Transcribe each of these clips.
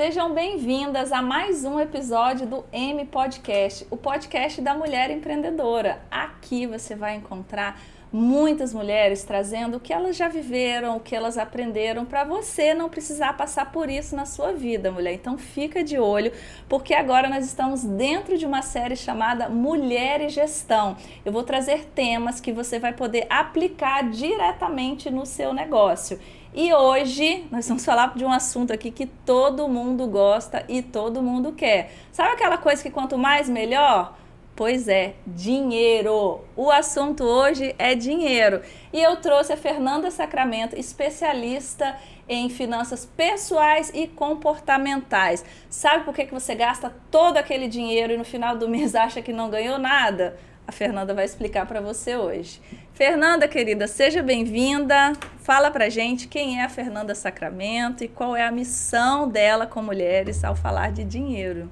Sejam bem-vindas a mais um episódio do M Podcast, o podcast da mulher empreendedora. Aqui você vai encontrar muitas mulheres trazendo o que elas já viveram, o que elas aprenderam, para você não precisar passar por isso na sua vida, mulher. Então fica de olho, porque agora nós estamos dentro de uma série chamada Mulher e Gestão. Eu vou trazer temas que você vai poder aplicar diretamente no seu negócio. E hoje nós vamos falar de um assunto aqui que todo mundo gosta e todo mundo quer. Sabe aquela coisa que quanto mais melhor? Pois é, dinheiro. O assunto hoje é dinheiro. E eu trouxe a Fernanda Sacramento, especialista em finanças pessoais e comportamentais. Sabe por que você gasta todo aquele dinheiro e no final do mês acha que não ganhou nada? A Fernanda vai explicar para você hoje. Fernanda, querida, seja bem-vinda. Fala pra gente quem é a Fernanda Sacramento e qual é a missão dela com mulheres ao falar de dinheiro.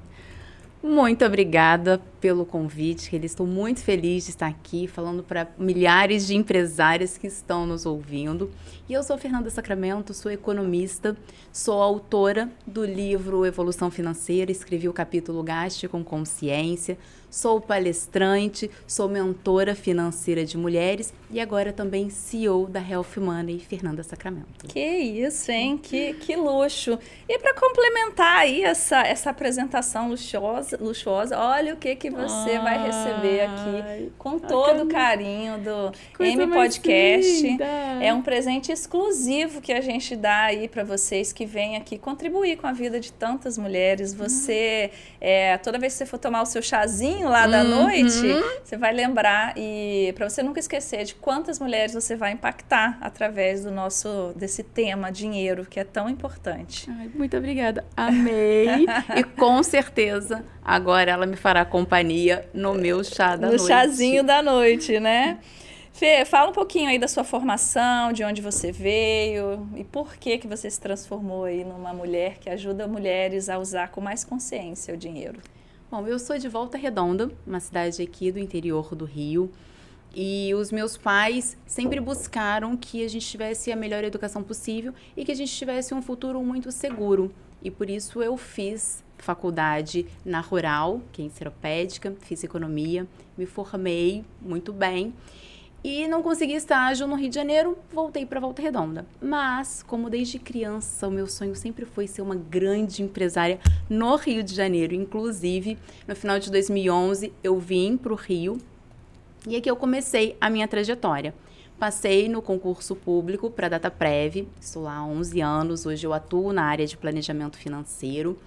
Muito obrigada pelo convite, querida. Estou muito feliz de estar aqui falando para milhares de empresárias que estão nos ouvindo. E eu sou Fernanda Sacramento, sou economista, sou autora do livro Evolução Financeira, escrevi o capítulo Gaste com Consciência, sou palestrante, sou mentora financeira de mulheres e agora também CEO da Health Money, Fernanda Sacramento. Que isso, hein? Que luxo! E para complementar aí essa apresentação luxuosa, olha o que você vai receber aqui com todo o carinho do M Podcast. É um presente exclusivo que a gente dá aí para vocês que vêm aqui contribuir com a vida de tantas mulheres. Você, toda vez que você for tomar o seu chazinho lá da noite, você vai lembrar e para você nunca esquecer de quantas mulheres você vai impactar através desse tema dinheiro, que é tão importante. Ai, muito obrigada. Amei. E com certeza agora ela me fará companhia no meu chá da noite. No chazinho da noite, né? Fê, fala um pouquinho aí da sua formação, de onde você veio e por que você se transformou aí numa mulher que ajuda mulheres a usar com mais consciência o dinheiro. Bom, eu sou de Volta Redonda, uma cidade aqui do interior do Rio. E os meus pais sempre buscaram que a gente tivesse a melhor educação possível e que a gente tivesse um futuro muito seguro. E por isso eu fiz faculdade na Rural, que é enceropédica, fiz economia, me formei muito bem. E não consegui estágio no Rio de Janeiro, voltei para Volta Redonda. Mas, como desde criança, o meu sonho sempre foi ser uma grande empresária no Rio de Janeiro. Inclusive, no final de 2011, eu vim para o Rio e aqui eu comecei a minha trajetória. Passei no concurso público para a Dataprev, estou lá há 11 anos, hoje eu atuo na área de planejamento financeiro.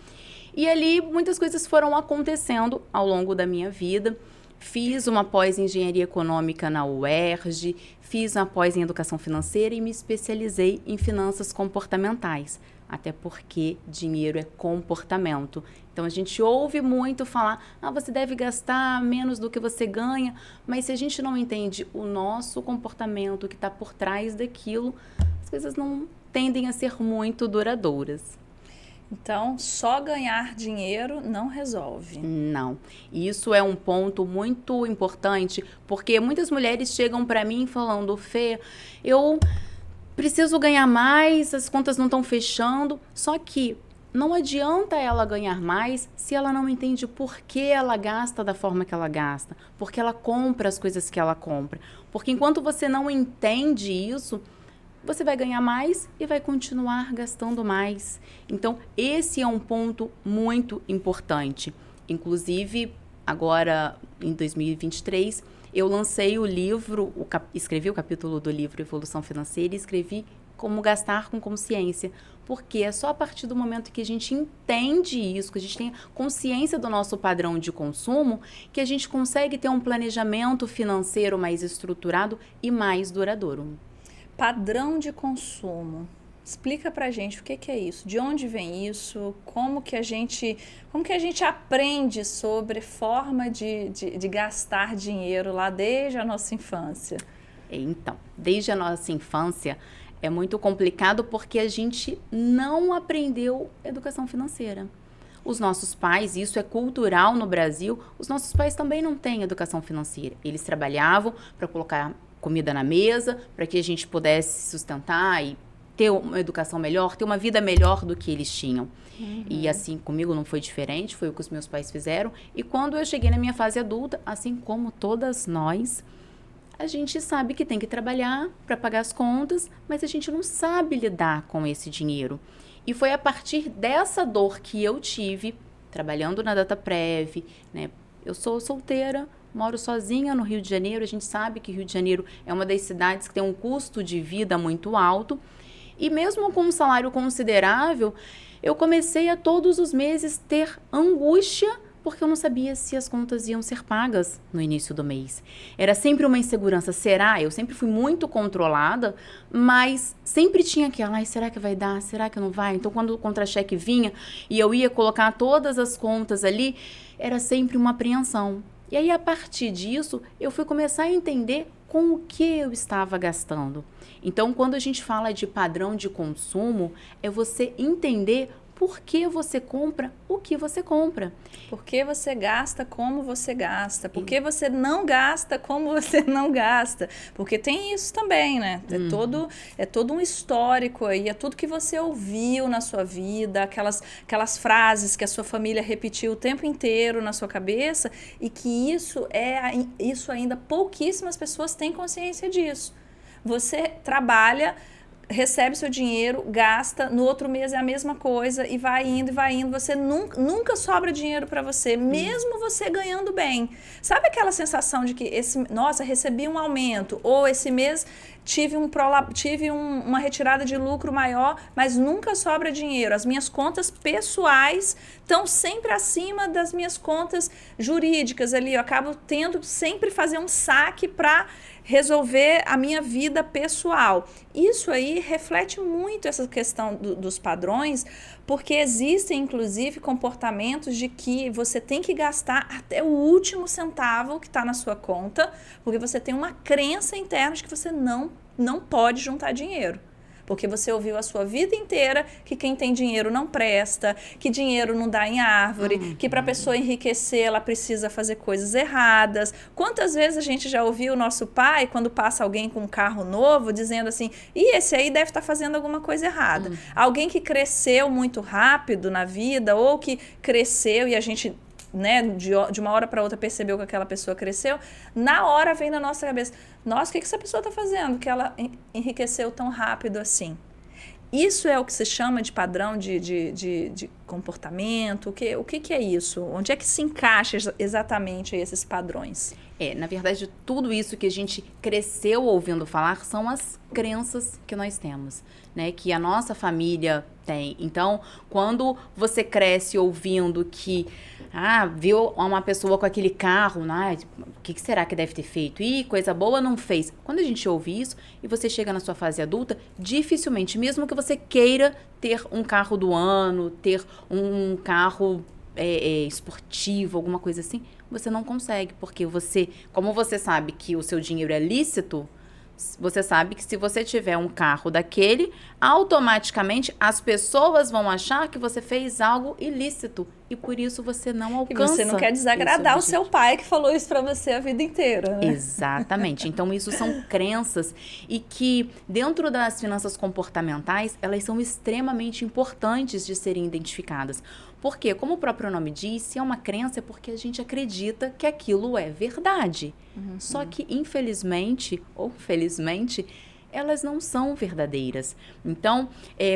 E ali muitas coisas foram acontecendo ao longo da minha vida. Fiz uma pós em engenharia econômica na UERJ, fiz uma pós em educação financeira e me especializei em finanças comportamentais, até porque dinheiro é comportamento. Então a gente ouve muito falar, você deve gastar menos do que você ganha, mas se a gente não entende o nosso comportamento que está por trás daquilo, as coisas não tendem a ser muito duradouras. Então, só ganhar dinheiro não resolve. Não. Isso é um ponto muito importante, porque muitas mulheres chegam para mim falando, Fê, eu preciso ganhar mais, as contas não estão fechando, só que não adianta ela ganhar mais se ela não entende por que ela gasta da forma que ela gasta, porque ela compra as coisas que ela compra. Porque enquanto você não entende isso, você vai ganhar mais e vai continuar gastando mais. Então, esse é um ponto muito importante. Inclusive, agora, em 2023, eu lancei o livro, escrevi o capítulo do livro Evolução Financeira e escrevi Como Gastar com Consciência. Porque é só a partir do momento que a gente entende isso, que a gente tem consciência do nosso padrão de consumo, que a gente consegue ter um planejamento financeiro mais estruturado e mais duradouro. Padrão de consumo. Explica pra gente o que é isso, de onde vem isso, como que a gente aprende sobre forma de gastar dinheiro lá desde a nossa infância. Então, desde a nossa infância é muito complicado porque a gente não aprendeu educação financeira. Os nossos pais, isso é cultural no Brasil, os nossos pais também não têm educação financeira. Eles trabalhavam para colocar comida na mesa, para que a gente pudesse sustentar e ter uma educação melhor, ter uma vida melhor do que eles tinham. E assim, comigo não foi diferente, foi o que os meus pais fizeram. E quando eu cheguei na minha fase adulta, assim como todas nós, a gente sabe que tem que trabalhar para pagar as contas, mas a gente não sabe lidar com esse dinheiro. E foi a partir dessa dor que eu tive, trabalhando na Dataprev, né? Eu sou solteira, moro sozinha no Rio de Janeiro. A gente sabe que Rio de Janeiro é uma das cidades que tem um custo de vida muito alto. E mesmo com um salário considerável, eu comecei a todos os meses ter angústia, porque eu não sabia se as contas iam ser pagas no início do mês. Era sempre uma insegurança. Será? Eu sempre fui muito controlada, mas sempre tinha aquela, ai, será que vai dar? Será que não vai? Então, quando o contra-cheque vinha e eu ia colocar todas as contas ali, era sempre uma apreensão. E aí, a partir disso, eu fui começar a entender com o que eu estava gastando. Então, quando a gente fala de padrão de consumo, é você entender por que você compra o que você compra. Por que você gasta como você gasta. Por que você não gasta como você não gasta. Porque tem isso também, né? É todo um histórico aí, é tudo que você ouviu na sua vida, aquelas frases que a sua família repetiu o tempo inteiro na sua cabeça, e que isso ainda pouquíssimas pessoas têm consciência disso. Você trabalha, recebe seu dinheiro, gasta, no outro mês é a mesma coisa e vai indo, você nunca sobra dinheiro para você, mesmo você ganhando bem. Sabe aquela sensação de que nossa, recebi um aumento, ou esse mês tive uma retirada de lucro maior, mas nunca sobra dinheiro. As minhas contas pessoais estão sempre acima das minhas contas jurídicas ali. Eu acabo tendo sempre fazer um saque para resolver a minha vida pessoal. Isso aí reflete muito essa questão dos padrões, porque existem, inclusive, comportamentos de que você tem que gastar até o último centavo que está na sua conta, porque você tem uma crença interna de que você não pode juntar dinheiro. Porque você ouviu a sua vida inteira que quem tem dinheiro não presta, que dinheiro não dá em árvore, que para a pessoa enriquecer ela precisa fazer coisas erradas. Quantas vezes a gente já ouviu o nosso pai, quando passa alguém com um carro novo, dizendo assim, esse aí deve estar fazendo alguma coisa errada. Alguém que cresceu muito rápido na vida, ou que cresceu e a gente, né, de uma hora para outra percebeu que aquela pessoa cresceu, na hora vem na nossa cabeça, nossa, o que essa pessoa está fazendo que ela enriqueceu tão rápido assim? Isso é o que se chama de padrão de comportamento? O que é isso? Onde é que se encaixa exatamente esses padrões? Na verdade, tudo isso que a gente cresceu ouvindo falar são as crenças que nós temos, né? Que a nossa família tem. Então, quando você cresce ouvindo que viu uma pessoa com aquele carro, o que será que deve ter feito? Coisa boa não fez. Quando a gente ouve isso e você chega na sua fase adulta, dificilmente, mesmo que você queira ter um carro do ano, ter um carro esportivo, alguma coisa assim, você não consegue, porque como você sabe que o seu dinheiro é lícito, você sabe que se você tiver um carro daquele, automaticamente as pessoas vão achar que você fez algo ilícito. E por isso você não alcança. E você não quer desagradar o seu pai que falou isso pra você a vida inteira, né? Exatamente. Então, isso são crenças e que, dentro das finanças comportamentais, elas são extremamente importantes de serem identificadas. Porque, como o próprio nome diz, se é uma crença é porque a gente acredita que aquilo é verdade. Só que, infelizmente ou felizmente, elas não são verdadeiras. Então,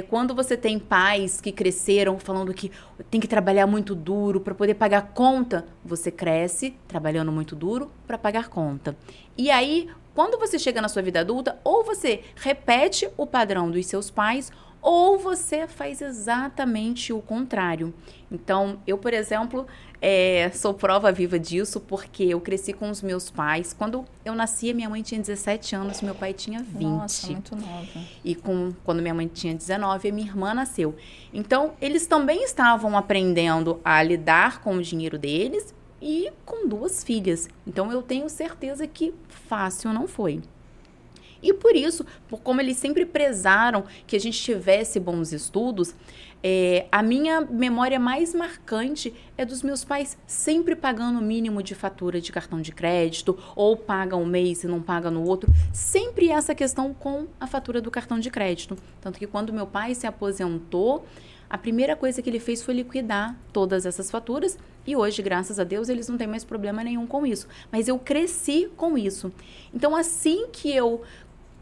quando você tem pais que cresceram falando que tem que trabalhar muito duro para poder pagar conta, você cresce trabalhando muito duro para pagar conta. E aí, quando você chega na sua vida adulta, ou você repete o padrão dos seus pais, ou você faz exatamente o contrário. Então, eu, por exemplo, sou prova viva disso, porque eu cresci com os meus pais. Quando eu nasci, minha mãe tinha 17 anos, meu pai tinha 20. Nossa, muito nova. E quando minha mãe tinha 19, a minha irmã nasceu. Então, eles também estavam aprendendo a lidar com o dinheiro deles e com 2 filhas. Então, eu tenho certeza que fácil não foi. E por isso, como eles sempre prezaram que a gente tivesse bons estudos, A minha memória mais marcante é dos meus pais sempre pagando o mínimo de fatura de cartão de crédito, ou pagam um mês e não pagam no outro. Sempre essa questão com a fatura do cartão de crédito. Tanto que quando meu pai se aposentou, a primeira coisa que ele fez foi liquidar todas essas faturas. E hoje, graças a Deus, eles não têm mais problema nenhum com isso. Mas eu cresci com isso. Então, assim que eu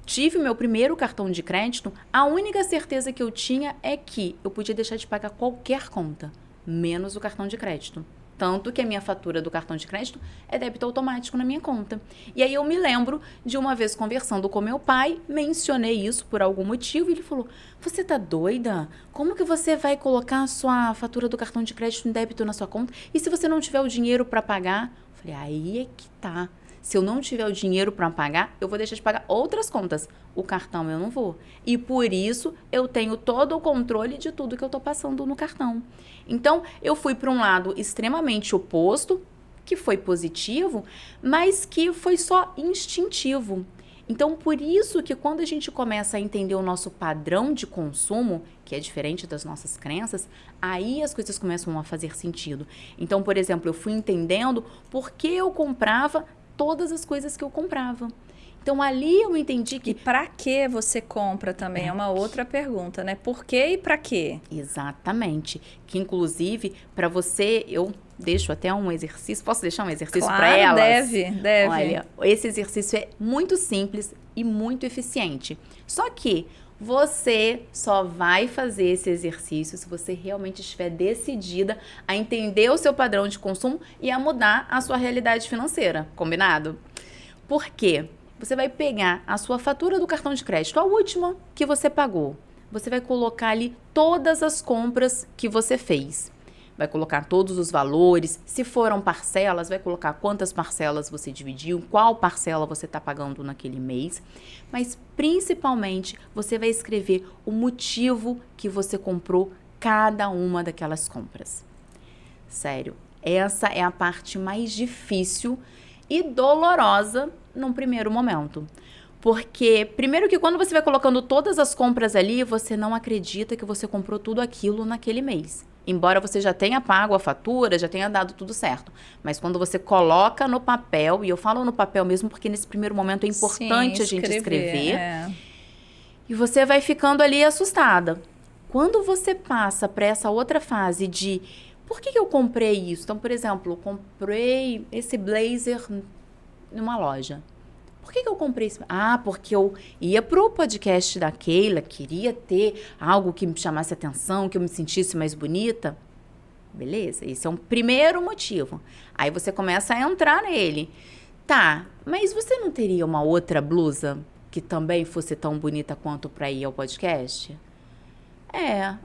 tive meu primeiro cartão de crédito, a única certeza que eu tinha é que eu podia deixar de pagar qualquer conta, menos o cartão de crédito. Tanto que a minha fatura do cartão de crédito é débito automático na minha conta. E aí eu me lembro de uma vez conversando com meu pai, mencionei isso por algum motivo e ele falou: você tá doida? Como que você vai colocar a sua fatura do cartão de crédito em débito na sua conta? E se você não tiver o dinheiro para pagar? Eu falei, aí é que tá. Se eu não tiver o dinheiro para pagar, eu vou deixar de pagar outras contas. O cartão eu não vou. E por isso eu tenho todo o controle de tudo que eu estou passando no cartão. Então, eu fui para um lado extremamente oposto, que foi positivo, mas que foi só instintivo. Então, por isso que quando a gente começa a entender o nosso padrão de consumo, que é diferente das nossas crenças, aí as coisas começam a fazer sentido. Então, por exemplo, eu fui entendendo por que eu comprava todas as coisas que eu comprava. Então, ali eu entendi que... E para que você compra também? É uma outra pergunta, né? Por que e para quê? Exatamente. Que, inclusive, para você, eu deixo até um exercício. Posso deixar um exercício Claro, para elas? deve. Olha, esse exercício é muito simples e muito eficiente. Só que você só vai fazer esse exercício se você realmente estiver decidida a entender o seu padrão de consumo e a mudar a sua realidade financeira. Combinado? Por quê? Você vai pegar a sua fatura do cartão de crédito, a última que você pagou. Você vai colocar ali todas as compras que você fez. Vai colocar todos os valores. Se foram parcelas, vai colocar quantas parcelas você dividiu, qual parcela você está pagando naquele mês. Mas, principalmente, você vai escrever o motivo que você comprou cada uma daquelas compras. Sério, essa é a parte mais difícil e dolorosa num primeiro momento. Porque, primeiro que quando você vai colocando todas as compras ali, você não acredita que você comprou tudo aquilo naquele mês. Embora você já tenha pago a fatura, já tenha dado tudo certo. Mas quando você coloca no papel, e eu falo no papel mesmo porque nesse primeiro momento é importante a gente escrever. E você vai ficando ali assustada. Quando você passa para essa outra fase de por que eu comprei isso? Então, por exemplo, eu comprei esse blazer numa loja. Por que eu comprei isso? Ah, porque eu ia pro podcast da Keila, queria ter algo que me chamasse atenção, que eu me sentisse mais bonita. Beleza, esse é um primeiro motivo. Aí você começa a entrar nele. Tá, mas você não teria uma outra blusa que também fosse tão bonita quanto para ir ao podcast?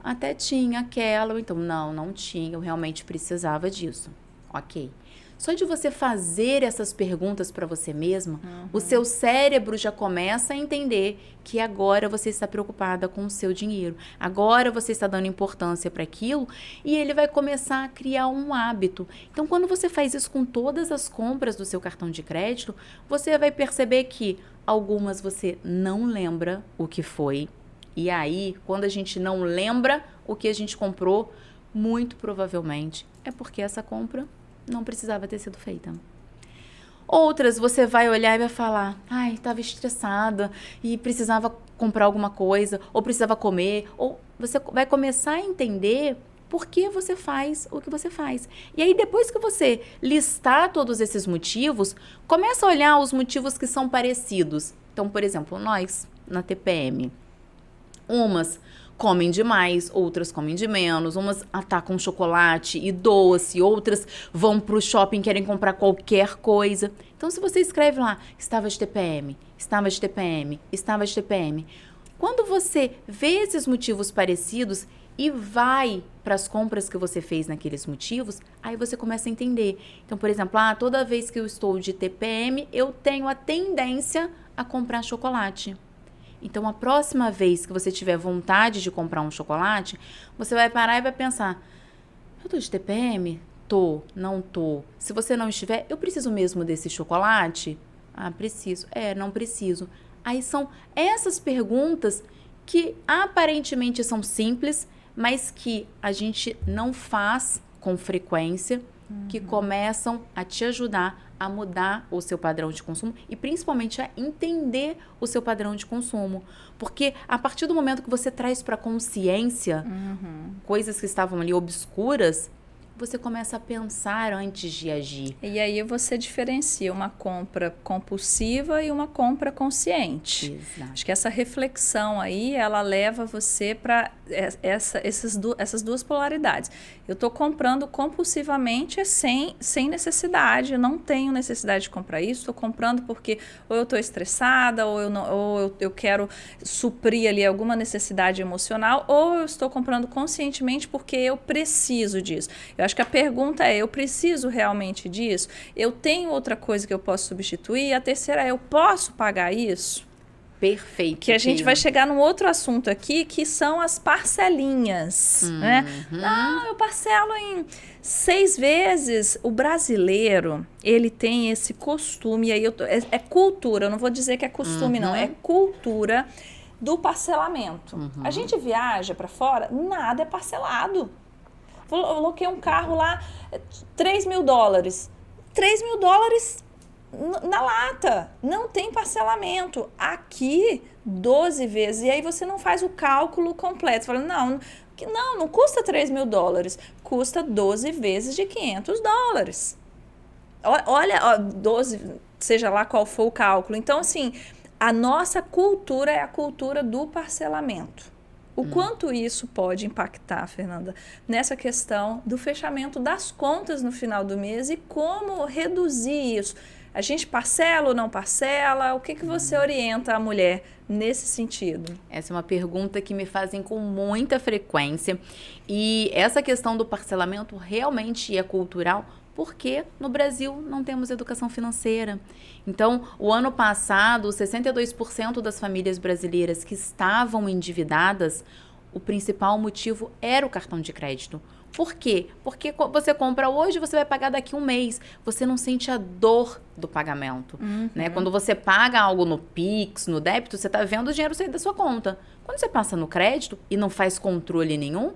Até tinha aquela, ou então não tinha, eu realmente precisava disso. Ok. Só de você fazer essas perguntas para você mesma, o seu cérebro já começa a entender que agora você está preocupada com o seu dinheiro. Agora você está dando importância para aquilo e ele vai começar a criar um hábito. Então, quando você faz isso com todas as compras do seu cartão de crédito, você vai perceber que algumas você não lembra o que foi. E aí, quando a gente não lembra o que a gente comprou, muito provavelmente é porque essa compra não precisava ter sido feita. Outras, você vai olhar e vai falar, estava estressada e precisava comprar alguma coisa, ou precisava comer, ou você vai começar a entender por que você faz o que você faz. E aí, depois que você listar todos esses motivos, começa a olhar os motivos que são parecidos. Então, por exemplo, nós, na TPM, umas comem demais, outras comem de menos, umas atacam chocolate e doce, outras vão pro shopping e querem comprar qualquer coisa. Então, se você escreve lá, estava de TPM, estava de TPM, estava de TPM, quando você vê esses motivos parecidos e vai para as compras que você fez naqueles motivos, aí você começa a entender. Então, por exemplo, toda vez que eu estou de TPM, eu tenho a tendência a comprar chocolate. Então, a próxima vez que você tiver vontade de comprar um chocolate, você vai parar e vai pensar, eu tô de TPM? Tô, não tô. Se você não estiver, eu preciso mesmo desse chocolate? Preciso. Não preciso. Aí são essas perguntas que aparentemente são simples, mas que a gente não faz com frequência, que começam a te ajudar a mudar o seu padrão de consumo e principalmente a entender o seu padrão de consumo. Porque a partir do momento que você traz para a consciência coisas que estavam ali obscuras, você começa a pensar antes de agir. E aí você diferencia uma compra compulsiva e uma compra consciente. Exato. Acho que essa reflexão aí, ela leva você para essas duas polaridades. Eu estou comprando compulsivamente sem necessidade, eu não tenho necessidade de comprar isso, estou comprando porque ou eu estou estressada, ou eu quero suprir ali alguma necessidade emocional, ou eu estou comprando conscientemente porque eu preciso disso. Eu acho que a pergunta é, eu preciso realmente disso? Eu tenho outra coisa que eu posso substituir? E a terceira é, eu posso pagar isso? Perfeito. Que a gente vai chegar num outro assunto aqui, que são as parcelinhas, né? Não, eu parcelo em 6 vezes. O brasileiro, ele tem esse costume, aí é cultura, eu não vou dizer que é costume não, é cultura do parcelamento. A gente viaja para fora, nada é parcelado. Eu coloquei um carro lá, $3 mil. $3 mil na lata. Não tem parcelamento. Aqui, 12 vezes. E aí você não faz o cálculo completo. Você fala, não custa $3 mil. Custa 12 vezes de $500. Olha, 12, seja lá qual for o cálculo. Então, assim, a nossa cultura é a cultura do parcelamento. O quanto isso pode impactar, Fernanda, nessa questão do fechamento das contas no final do mês e como reduzir isso? A gente parcela ou não parcela? O que você orienta a mulher nesse sentido? Essa é uma pergunta que me fazem com muita frequência. E essa questão do parcelamento realmente é cultural, porque no Brasil não temos educação financeira. Então, o ano passado, 62% das famílias brasileiras que estavam endividadas, o principal motivo era o cartão de crédito. Por quê? Porque você compra hoje, você vai pagar daqui um mês. Você não sente a dor do pagamento. Né? Quando você paga algo no Pix, no débito, você está vendo o dinheiro sair da sua conta. Quando você passa no crédito e não faz controle nenhum,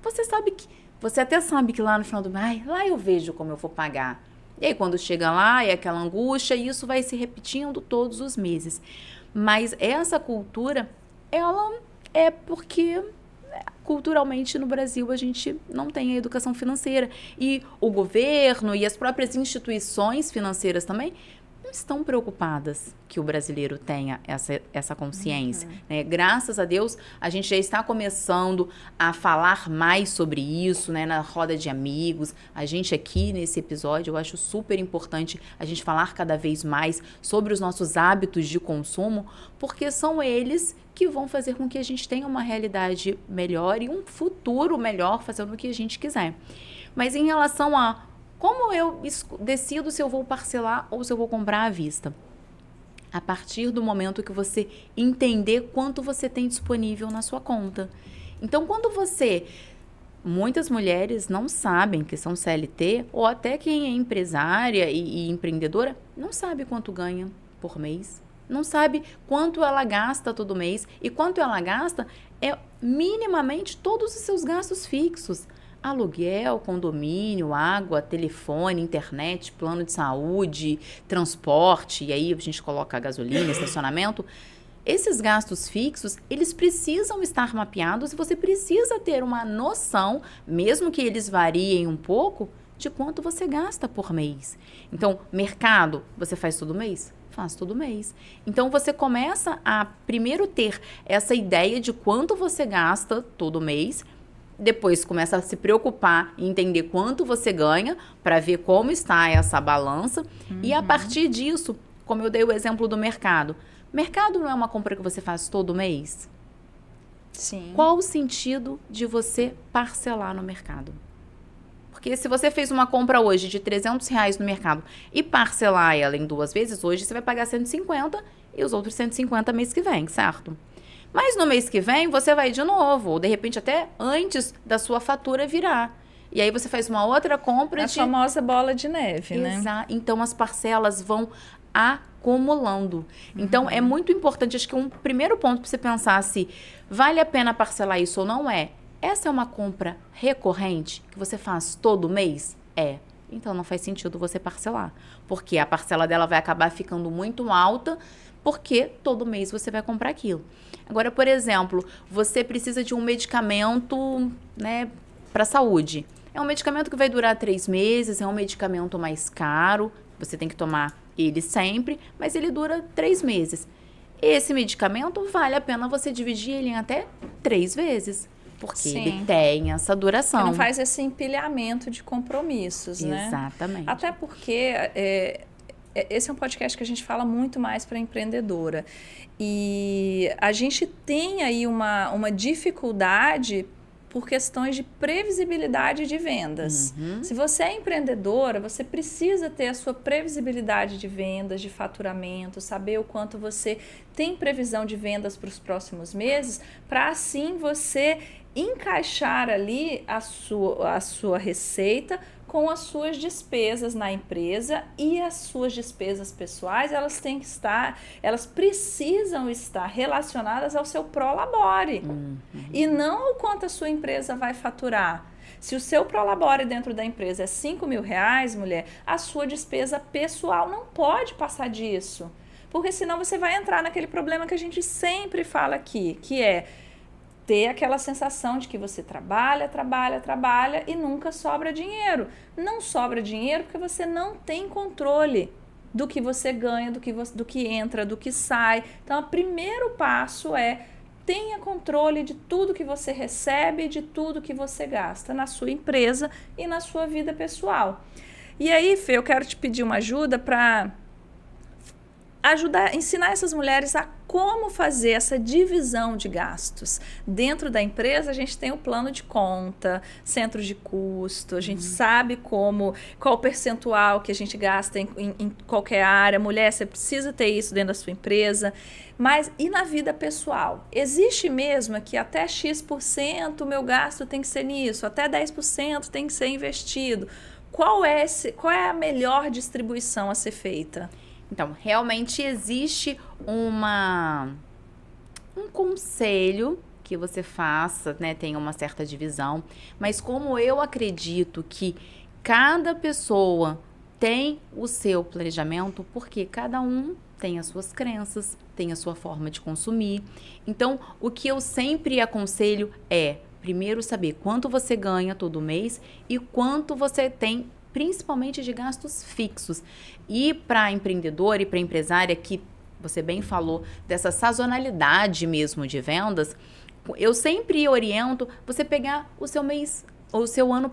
você até sabe que lá no final do mês, lá eu vejo como eu vou pagar. E aí quando chega lá, é aquela angústia, e isso vai se repetindo todos os meses. Mas essa cultura, ela é porque culturalmente no Brasil a gente não tem a educação financeira. E o governo e as próprias instituições financeiras também não estão preocupadas que o brasileiro tenha essa consciência. Né? Graças a Deus, a gente já está começando a falar mais sobre isso, né? Na roda de amigos. A gente aqui nesse episódio, eu acho super importante a gente falar cada vez mais sobre os nossos hábitos de consumo, porque são eles que vão fazer com que a gente tenha uma realidade melhor e um futuro melhor fazendo o que a gente quiser. Mas em relação a como eu decido se eu vou parcelar ou se eu vou comprar à vista? A partir do momento que você entender quanto você tem disponível na sua conta. Então, muitas mulheres não sabem que são CLT, ou até quem é empresária e empreendedora, não sabe quanto ganha por mês. Não sabe quanto ela gasta todo mês. E quanto ela gasta é minimamente todos os seus gastos fixos. Aluguel, condomínio, água, telefone, internet, plano de saúde, transporte, e aí a gente coloca a gasolina, estacionamento. Esses gastos fixos, eles precisam estar mapeados e você precisa ter uma noção, mesmo que eles variem um pouco, de quanto você gasta por mês. Então, mercado, você faz todo mês? Faz todo mês. Então, você começa a primeiro ter essa ideia de quanto você gasta todo mês. Depois começa a se preocupar e entender quanto você ganha para ver como está essa balança. E a partir disso, como eu dei o exemplo do mercado. Mercado não é uma compra que você faz todo mês? Sim. Qual o sentido de você parcelar no mercado? Porque se você fez uma compra hoje de R$300 no mercado e parcelar ela em 2 vezes, hoje você vai pagar 150 e os outros 150 mês que vem, certo? Mas no mês que vem, você vai de novo, ou de repente até antes da sua fatura virar. E aí você faz uma outra compra a famosa bola de neve, né? Exato. Então, as parcelas vão acumulando. Então, é muito importante, acho que um primeiro ponto para você pensar se vale a pena parcelar isso ou não é essa é uma compra recorrente que você faz todo mês? Então não faz sentido você parcelar, porque a parcela dela vai acabar ficando muito alta, porque todo mês você vai comprar aquilo. Agora, por exemplo, você precisa de um medicamento, né, para saúde. É um medicamento que vai durar 3 meses, é um medicamento mais caro, você tem que tomar ele sempre, mas ele dura 3 meses. Esse medicamento vale a pena você dividir ele em até 3 vezes. Porque ele tem essa duração. Porque não faz esse empilhamento de compromissos, né? Exatamente. Até porque esse é um podcast que a gente fala muito mais para empreendedora. E a gente tem aí uma dificuldade por questões de previsibilidade de vendas. Se você é empreendedora, você precisa ter a sua previsibilidade de vendas, de faturamento, saber o quanto você tem previsão de vendas para os próximos meses, para assim você encaixar ali a sua receita com as suas despesas na empresa, e as suas despesas pessoais, elas precisam estar relacionadas ao seu prolabore, e não o quanto a sua empresa vai faturar. Se o seu prolabore dentro da empresa é R$5.000, mulher, a sua despesa pessoal não pode passar disso, porque senão você vai entrar naquele problema que a gente sempre fala aqui, que é ter aquela sensação de que você trabalha e nunca sobra dinheiro. Não sobra dinheiro porque você não tem controle do que você ganha, do que entra, do que sai. Então, o primeiro passo é: tenha controle de tudo que você recebe, de tudo que você gasta na sua empresa e na sua vida pessoal. E aí, Fê, eu quero te pedir uma ajuda para ensinar essas mulheres a como fazer essa divisão de gastos. Dentro da empresa, a gente tem o plano de conta, centro de custo, a gente sabe qual percentual que a gente gasta em qualquer área. Mulher, você precisa ter isso dentro da sua empresa. Mas e na vida pessoal? Existe mesmo que até X% o meu gasto tem que ser nisso, até 10% tem que ser investido. Qual é a melhor distribuição a ser feita? Então, realmente existe um conselho que você faça, né? Tem uma certa divisão, mas como eu acredito que cada pessoa tem o seu planejamento, porque cada um tem as suas crenças, tem a sua forma de consumir. Então, o que eu sempre aconselho é, primeiro, saber quanto você ganha todo mês e quanto você tem, principalmente de gastos fixos. E para empreendedor e para empresária, que você bem falou dessa sazonalidade mesmo de vendas, eu sempre oriento você pegar o seu mês, ou o seu ano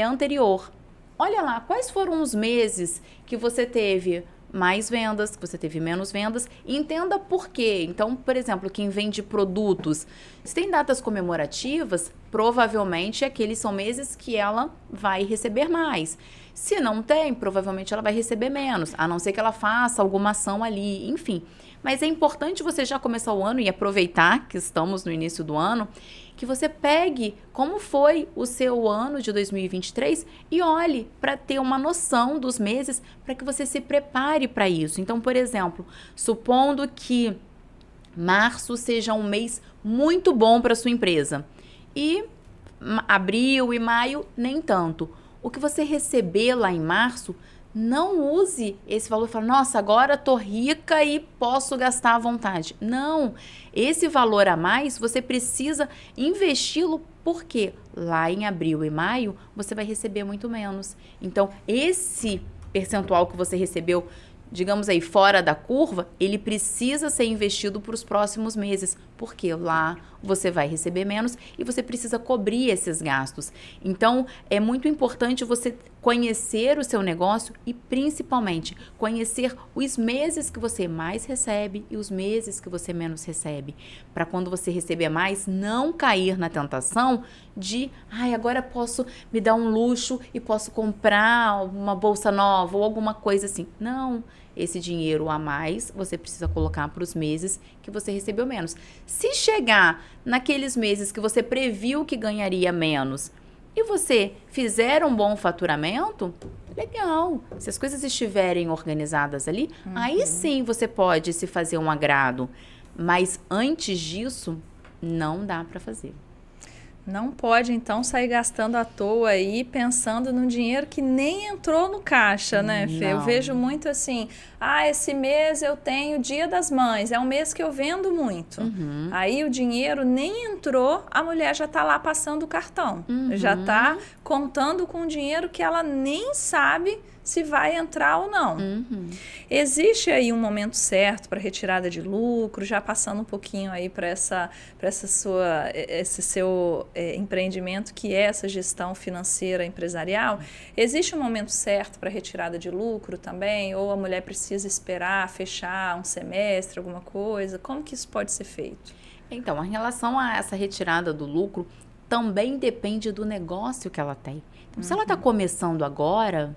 anterior. Olha lá, quais foram os meses que você teve mais vendas, que você teve menos vendas, e entenda por quê. Então, por exemplo, quem vende produtos, se tem datas comemorativas, provavelmente aqueles são meses que ela vai receber mais. Se não tem, provavelmente ela vai receber menos, a não ser que ela faça alguma ação ali, enfim. Mas é importante você já começar o ano e aproveitar que estamos no início do ano, que você pegue como foi o seu ano de 2023 e olhe para ter uma noção dos meses, para que você se prepare para isso. Então, por exemplo, supondo que março seja um mês muito bom para sua empresa e abril e maio nem tanto. O que você receber lá em março, não use esse valor e fale, nossa, agora tô rica e posso gastar à vontade. Não, esse valor a mais você precisa investi-lo, porque lá em abril e maio você vai receber muito menos. Então, esse percentual que você recebeu, digamos aí, fora da curva, ele precisa ser investido para os próximos meses, porque lá você vai receber menos e você precisa cobrir esses gastos. Então, é muito importante você conhecer o seu negócio e, principalmente, conhecer os meses que você mais recebe e os meses que você menos recebe, para quando você receber mais, não cair na tentação de, agora posso me dar um luxo e posso comprar uma bolsa nova ou alguma coisa assim. Não, esse dinheiro a mais você precisa colocar para os meses que você recebeu menos. Se chegar naqueles meses que você previu que ganharia menos e você fizer um bom faturamento, legal. Se as coisas estiverem organizadas ali, aí sim você pode se fazer um agrado. Mas antes disso, não dá para fazer. Não pode, então, sair gastando à toa aí, pensando num dinheiro que nem entrou no caixa, né, Fê? Eu vejo muito assim, esse mês eu tenho Dia das Mães, é um mês que eu vendo muito. Aí o dinheiro nem entrou, a mulher já está lá passando o cartão. Já está contando com dinheiro que ela nem sabe se vai entrar ou não. Existe aí um momento certo para retirada de lucro, já passando um pouquinho aí para esse seu empreendimento, que é essa gestão financeira empresarial. Existe um momento certo para retirada de lucro também? Ou a mulher precisa esperar fechar um semestre, alguma coisa? Como que isso pode ser feito? Então, em relação a essa retirada do lucro, também depende do negócio que ela tem. Então, se ela está começando agora,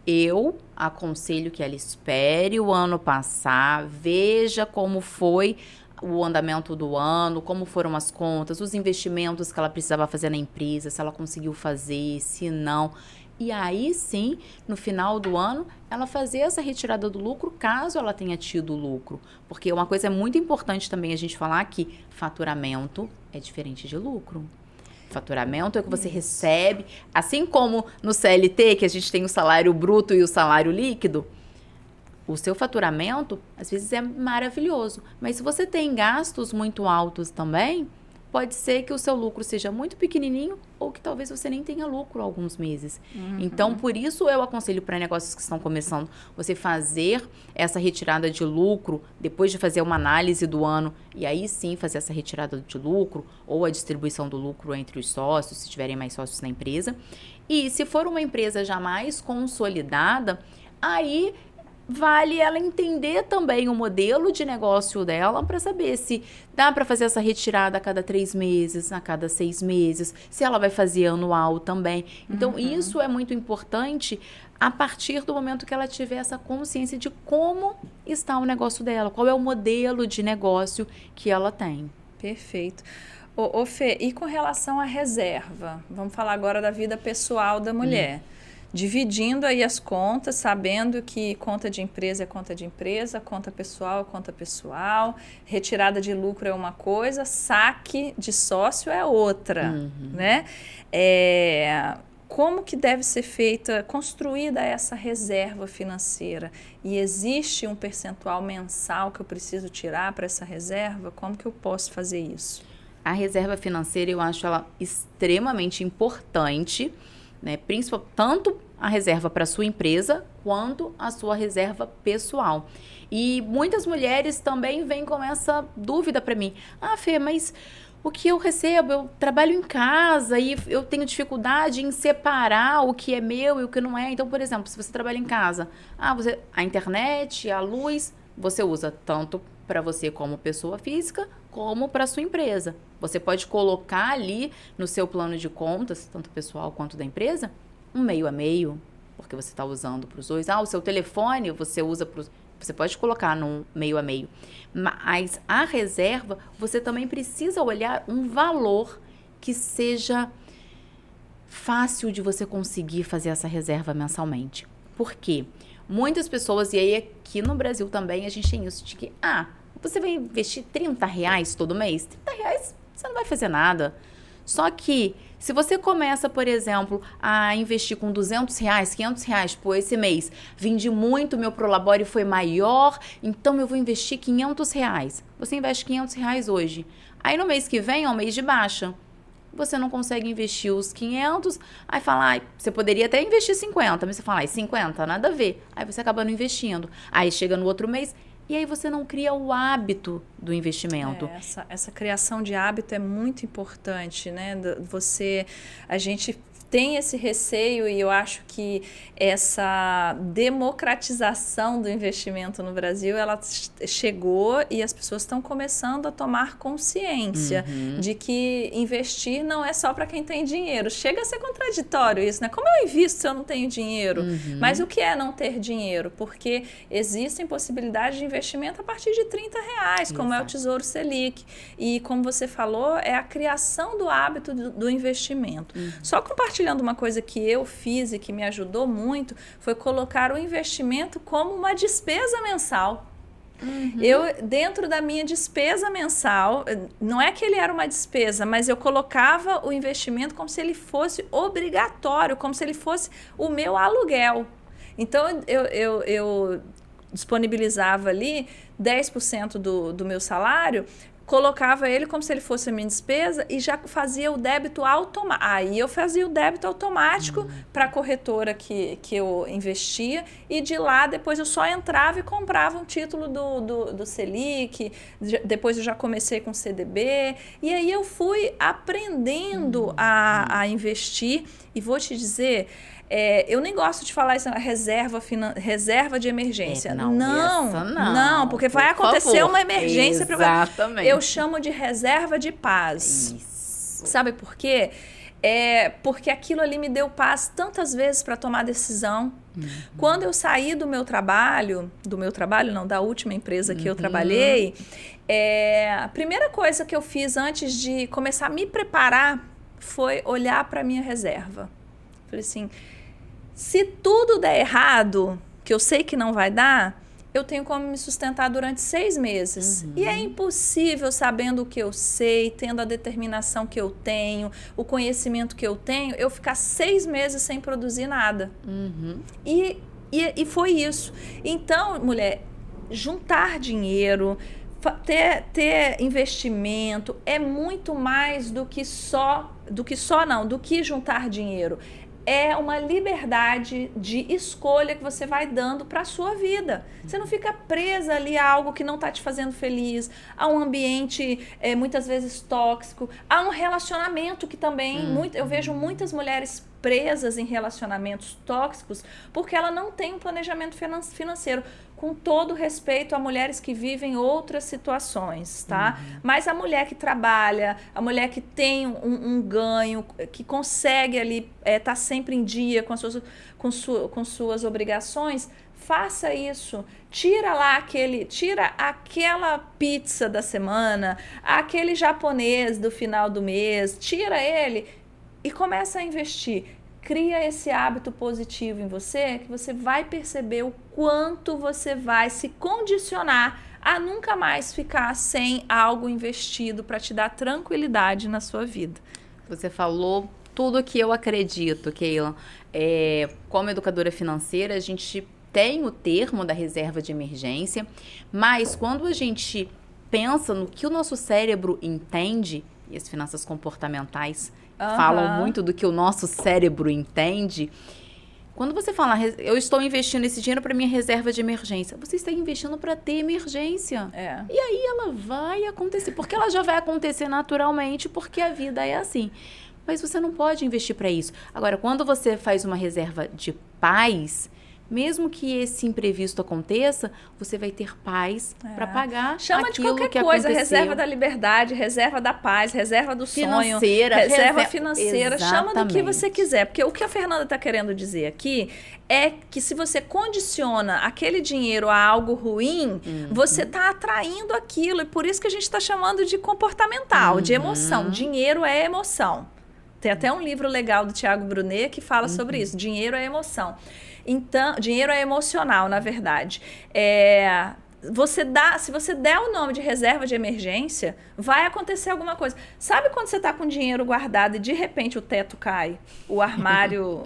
eu aconselho que ela espere o ano passar, veja como foi o andamento do ano, como foram as contas, os investimentos que ela precisava fazer na empresa, se ela conseguiu fazer, se não. E aí sim, no final do ano, ela fazer essa retirada do lucro, caso ela tenha tido lucro. Porque uma coisa muito importante também a gente falar que faturamento é diferente de lucro. Faturamento é o que você recebe, assim como no CLT, que a gente tem o salário bruto e o salário líquido, o seu faturamento, às vezes, é maravilhoso. Mas se você tem gastos muito altos também, pode ser que o seu lucro seja muito pequenininho ou que talvez você nem tenha lucro alguns meses. Então, por isso eu aconselho para negócios que estão começando, você fazer essa retirada de lucro, depois de fazer uma análise do ano, e aí sim fazer essa retirada de lucro ou a distribuição do lucro entre os sócios, se tiverem mais sócios na empresa. E se for uma empresa já mais consolidada, aí vale ela entender também o modelo de negócio dela para saber se dá para fazer essa retirada a cada 3 meses, a cada 6 meses, se ela vai fazer anual também. Então, isso é muito importante a partir do momento que ela tiver essa consciência de como está o negócio dela, qual é o modelo de negócio que ela tem. Perfeito. Ô Fê, e com relação à reserva? Vamos falar agora da vida pessoal da mulher. Dividindo aí as contas, sabendo que conta de empresa é conta de empresa, conta pessoal é conta pessoal, retirada de lucro é uma coisa, saque de sócio é outra, né? Como que deve ser feita, construída essa reserva financeira? E existe um percentual mensal que eu preciso tirar para essa reserva? Como que eu posso fazer isso? A reserva financeira, eu acho ela extremamente importante, né? Tanto a reserva para a sua empresa, quanto a sua reserva pessoal. E muitas mulheres também vêm com essa dúvida para mim. Fê, mas o que eu recebo? Eu trabalho em casa e eu tenho dificuldade em separar o que é meu e o que não é. Então, por exemplo, se você trabalha em casa, a internet, a luz, você usa tanto para você como pessoa física, como para a sua empresa. Você pode colocar ali no seu plano de contas, tanto pessoal quanto da empresa, um meio a meio, porque você está usando para os dois. O seu telefone você usa para os... Você pode colocar num meio a meio. Mas a reserva, você também precisa olhar um valor que seja fácil de você conseguir fazer essa reserva mensalmente. Por quê? Muitas pessoas, e aí aqui no Brasil também, a gente tem isso de que, você vai investir R$30 todo mês? R$30 você não vai fazer nada. Só que, se você começa, por exemplo, a investir com R$200, R$500, esse mês vendi muito, meu Prolabore foi maior, então eu vou investir R$500. Você investe R$500 hoje. Aí no mês que vem é um mês de baixa. Você não consegue investir os 500, aí fala, você poderia até investir 50, mas você fala, 50, nada a ver. Aí você acaba não investindo. Aí chega no outro mês, e aí você não cria o hábito do investimento. Essa criação de hábito é muito importante, né? A gente tem esse receio e eu acho que essa democratização do investimento no Brasil, ela chegou e as pessoas estão começando a tomar consciência de que investir não é só para quem tem dinheiro. Chega a ser contraditório isso, né? Como eu invisto se eu não tenho dinheiro? Mas o que é não ter dinheiro? Porque existem possibilidades de investimento a partir de R$30, como é o Tesouro Selic. E como você falou, é a criação do hábito do investimento. Só compartilhando uma coisa que eu fiz e que me ajudou muito, foi colocar o investimento como uma despesa mensal. Eu, dentro da minha despesa mensal, não é que ele era uma despesa, mas eu colocava o investimento como se ele fosse obrigatório, como se ele fosse o meu aluguel. Então, eu disponibilizava ali 10% do meu salário, colocava ele como se ele fosse a minha despesa e já fazia o débito automático. Aí eu fazia o débito automático para a corretora que eu investia e de lá depois eu só entrava e comprava um título do Selic, depois eu já comecei com CDB e aí eu fui aprendendo a investir e vou te dizer... eu nem gosto de falar isso, reserva de emergência. Não, porque vai acontecer uma emergência. Exatamente. Eu chamo de reserva de paz. Isso. Sabe por quê? Porque aquilo ali me deu paz tantas vezes para tomar decisão. Quando eu saí do meu trabalho não, da última empresa que eu trabalhei, a primeira coisa que eu fiz antes de começar a me preparar foi olhar para a minha reserva. Falei assim, se tudo der errado, que eu sei que não vai dar, eu tenho como me sustentar durante 6 meses. E é impossível, sabendo o que eu sei, tendo a determinação que eu tenho, o conhecimento que eu tenho, eu ficar 6 meses sem produzir nada. E foi isso. Então, mulher, juntar dinheiro, ter investimento é muito mais do que juntar dinheiro. É uma liberdade de escolha que você vai dando para a sua vida. Você não fica presa ali a algo que não está te fazendo feliz, a um ambiente muitas vezes tóxico, a um relacionamento que também... eu vejo muitas mulheres presas em relacionamentos tóxicos porque ela não tem um planejamento financeiro. Com todo respeito a mulheres que vivem outras situações, tá? Mas a mulher que trabalha, a mulher que tem um ganho, que consegue ali tá sempre em dia com suas obrigações, faça isso. Tira aquela pizza da semana, aquele japonês do final do mês, tira ele e começa a investir. Cria esse hábito positivo em você, que você vai perceber o quanto você vai se condicionar a nunca mais ficar sem algo investido para te dar tranquilidade na sua vida. Você falou tudo o que eu acredito, Keila. Como educadora financeira, a gente tem o termo da reserva de emergência, mas quando a gente pensa no que o nosso cérebro entende, e as finanças comportamentais falam muito do que o nosso cérebro entende. Quando você fala, eu estou investindo esse dinheiro para minha reserva de emergência, você está investindo para ter emergência. E aí ela vai acontecer, porque ela já vai acontecer naturalmente, porque a vida é assim. Mas você não pode investir para isso. Agora, quando você faz uma reserva de paz, mesmo que esse imprevisto aconteça, você vai ter paz para pagar Chama aquilo de qualquer que coisa, aconteceu. Reserva da liberdade, reserva da paz, reserva do sonho, reserva financeira, chama do que você quiser. Porque o que a Fernanda está querendo dizer aqui é que se você condiciona aquele dinheiro a algo ruim, você está atraindo aquilo. E por isso que a gente está chamando de comportamental, de emoção. Dinheiro é emoção. Tem até um livro legal do Tiago Brunet que fala sobre isso. Dinheiro é emoção. Então, dinheiro é emocional, na verdade. Se você der o nome de reserva de emergência, vai acontecer alguma coisa. Sabe quando você está com dinheiro guardado e de repente o teto cai, o armário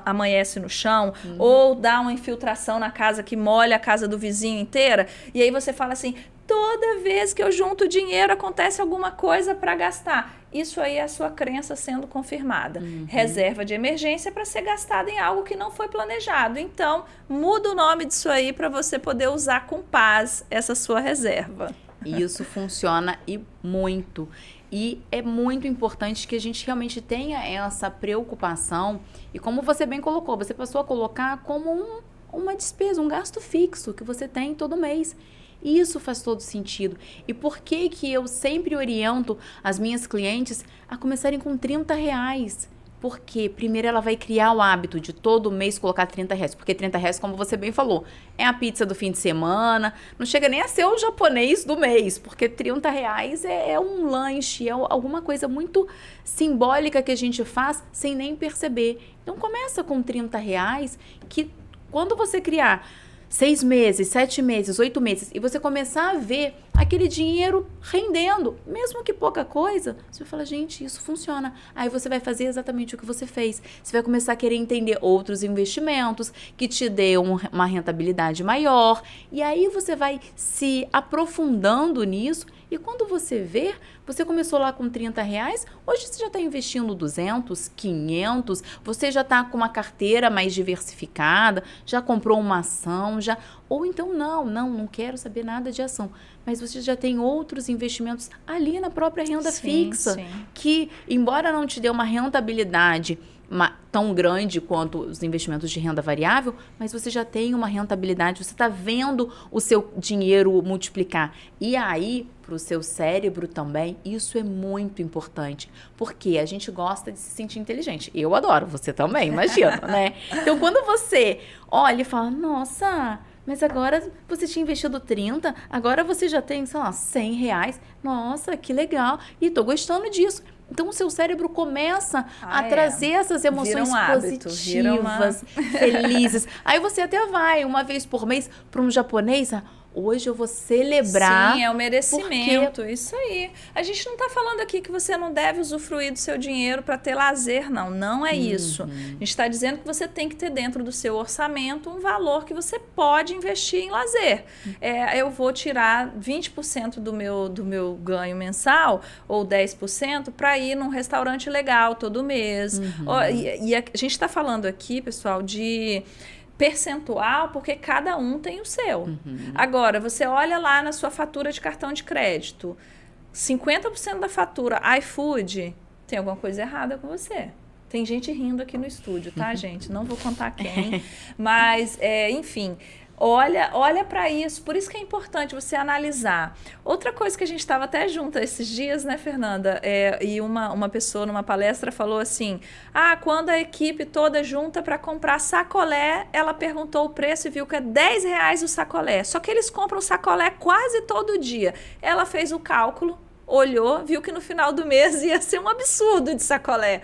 amanhece no chão, ou dá uma infiltração na casa que molha a casa do vizinho inteira, e aí você fala assim, toda vez que eu junto dinheiro acontece alguma coisa para gastar. Isso aí é a sua crença sendo confirmada. Reserva de emergência para ser gastada em algo que não foi planejado. Então, muda o nome disso aí para você poder usar com paz essa sua reserva. Isso funciona e muito. E é muito importante que a gente realmente tenha essa preocupação. E como você bem colocou, você passou a colocar como uma despesa, um gasto fixo que você tem todo mês. Isso faz todo sentido. E por que eu sempre oriento as minhas clientes a começarem com R$30? Porque primeiro ela vai criar o hábito de todo mês colocar R$30. Porque R$30, como você bem falou, é a pizza do fim de semana. Não chega nem a ser o japonês do mês. Porque R$30 é um lanche, é alguma coisa muito simbólica que a gente faz sem nem perceber. Então começa com R$30 que quando você criar 6 meses, 7 meses, 8 meses, e você começar a ver aquele dinheiro rendendo, mesmo que pouca coisa, você vai falar, gente, isso funciona. Aí você vai fazer exatamente o que você fez. Você vai começar a querer entender outros investimentos que te dê uma rentabilidade maior, e aí você vai se aprofundando nisso, e quando você vê, você começou lá com R$30, hoje você já está investindo 200, 500, você já está com uma carteira mais diversificada, já comprou uma ação, já... Ou então, não quero saber nada de ação. Mas você já tem outros investimentos ali na própria renda fixa, que, embora não te dê uma rentabilidade tão grande quanto os investimentos de renda variável, mas você já tem uma rentabilidade, você está vendo o seu dinheiro multiplicar. E aí, para o seu cérebro também, isso é muito importante, porque a gente gosta de se sentir inteligente. Eu adoro, você também, imagina, né? Então, quando você olha e fala, nossa, mas agora você tinha investido 30, agora você já tem, sei lá, R$100. Nossa, que legal, e tô gostando disso. Então, o seu cérebro começa a trazer essas emoções positivas, felizes. Aí você até vai, uma vez por mês, para um japonês... Hoje eu vou celebrar. Sim, é o merecimento, isso aí. A gente não está falando aqui que você não deve usufruir do seu dinheiro para ter lazer, não. Não é isso. A gente está dizendo que você tem que ter dentro do seu orçamento um valor que você pode investir em lazer. Eu vou tirar 20% do meu ganho mensal, ou 10%, para ir num restaurante legal todo mês. E a gente está falando aqui, pessoal, de... percentual, porque cada um tem o seu. Agora, você olha lá na sua fatura de cartão de crédito, 50% da fatura iFood, tem alguma coisa errada com você. Tem gente rindo aqui no estúdio, tá, gente? Não vou contar quem, mas, enfim... Olha para isso, por isso que é importante você analisar. Outra coisa que a gente estava até junto esses dias, né, Fernanda? E uma pessoa numa palestra falou assim, quando a equipe toda junta para comprar sacolé, ela perguntou o preço e viu que é R$10 o sacolé. Só que eles compram sacolé quase todo dia. Ela fez o cálculo, olhou, viu que no final do mês ia ser um absurdo de sacolé.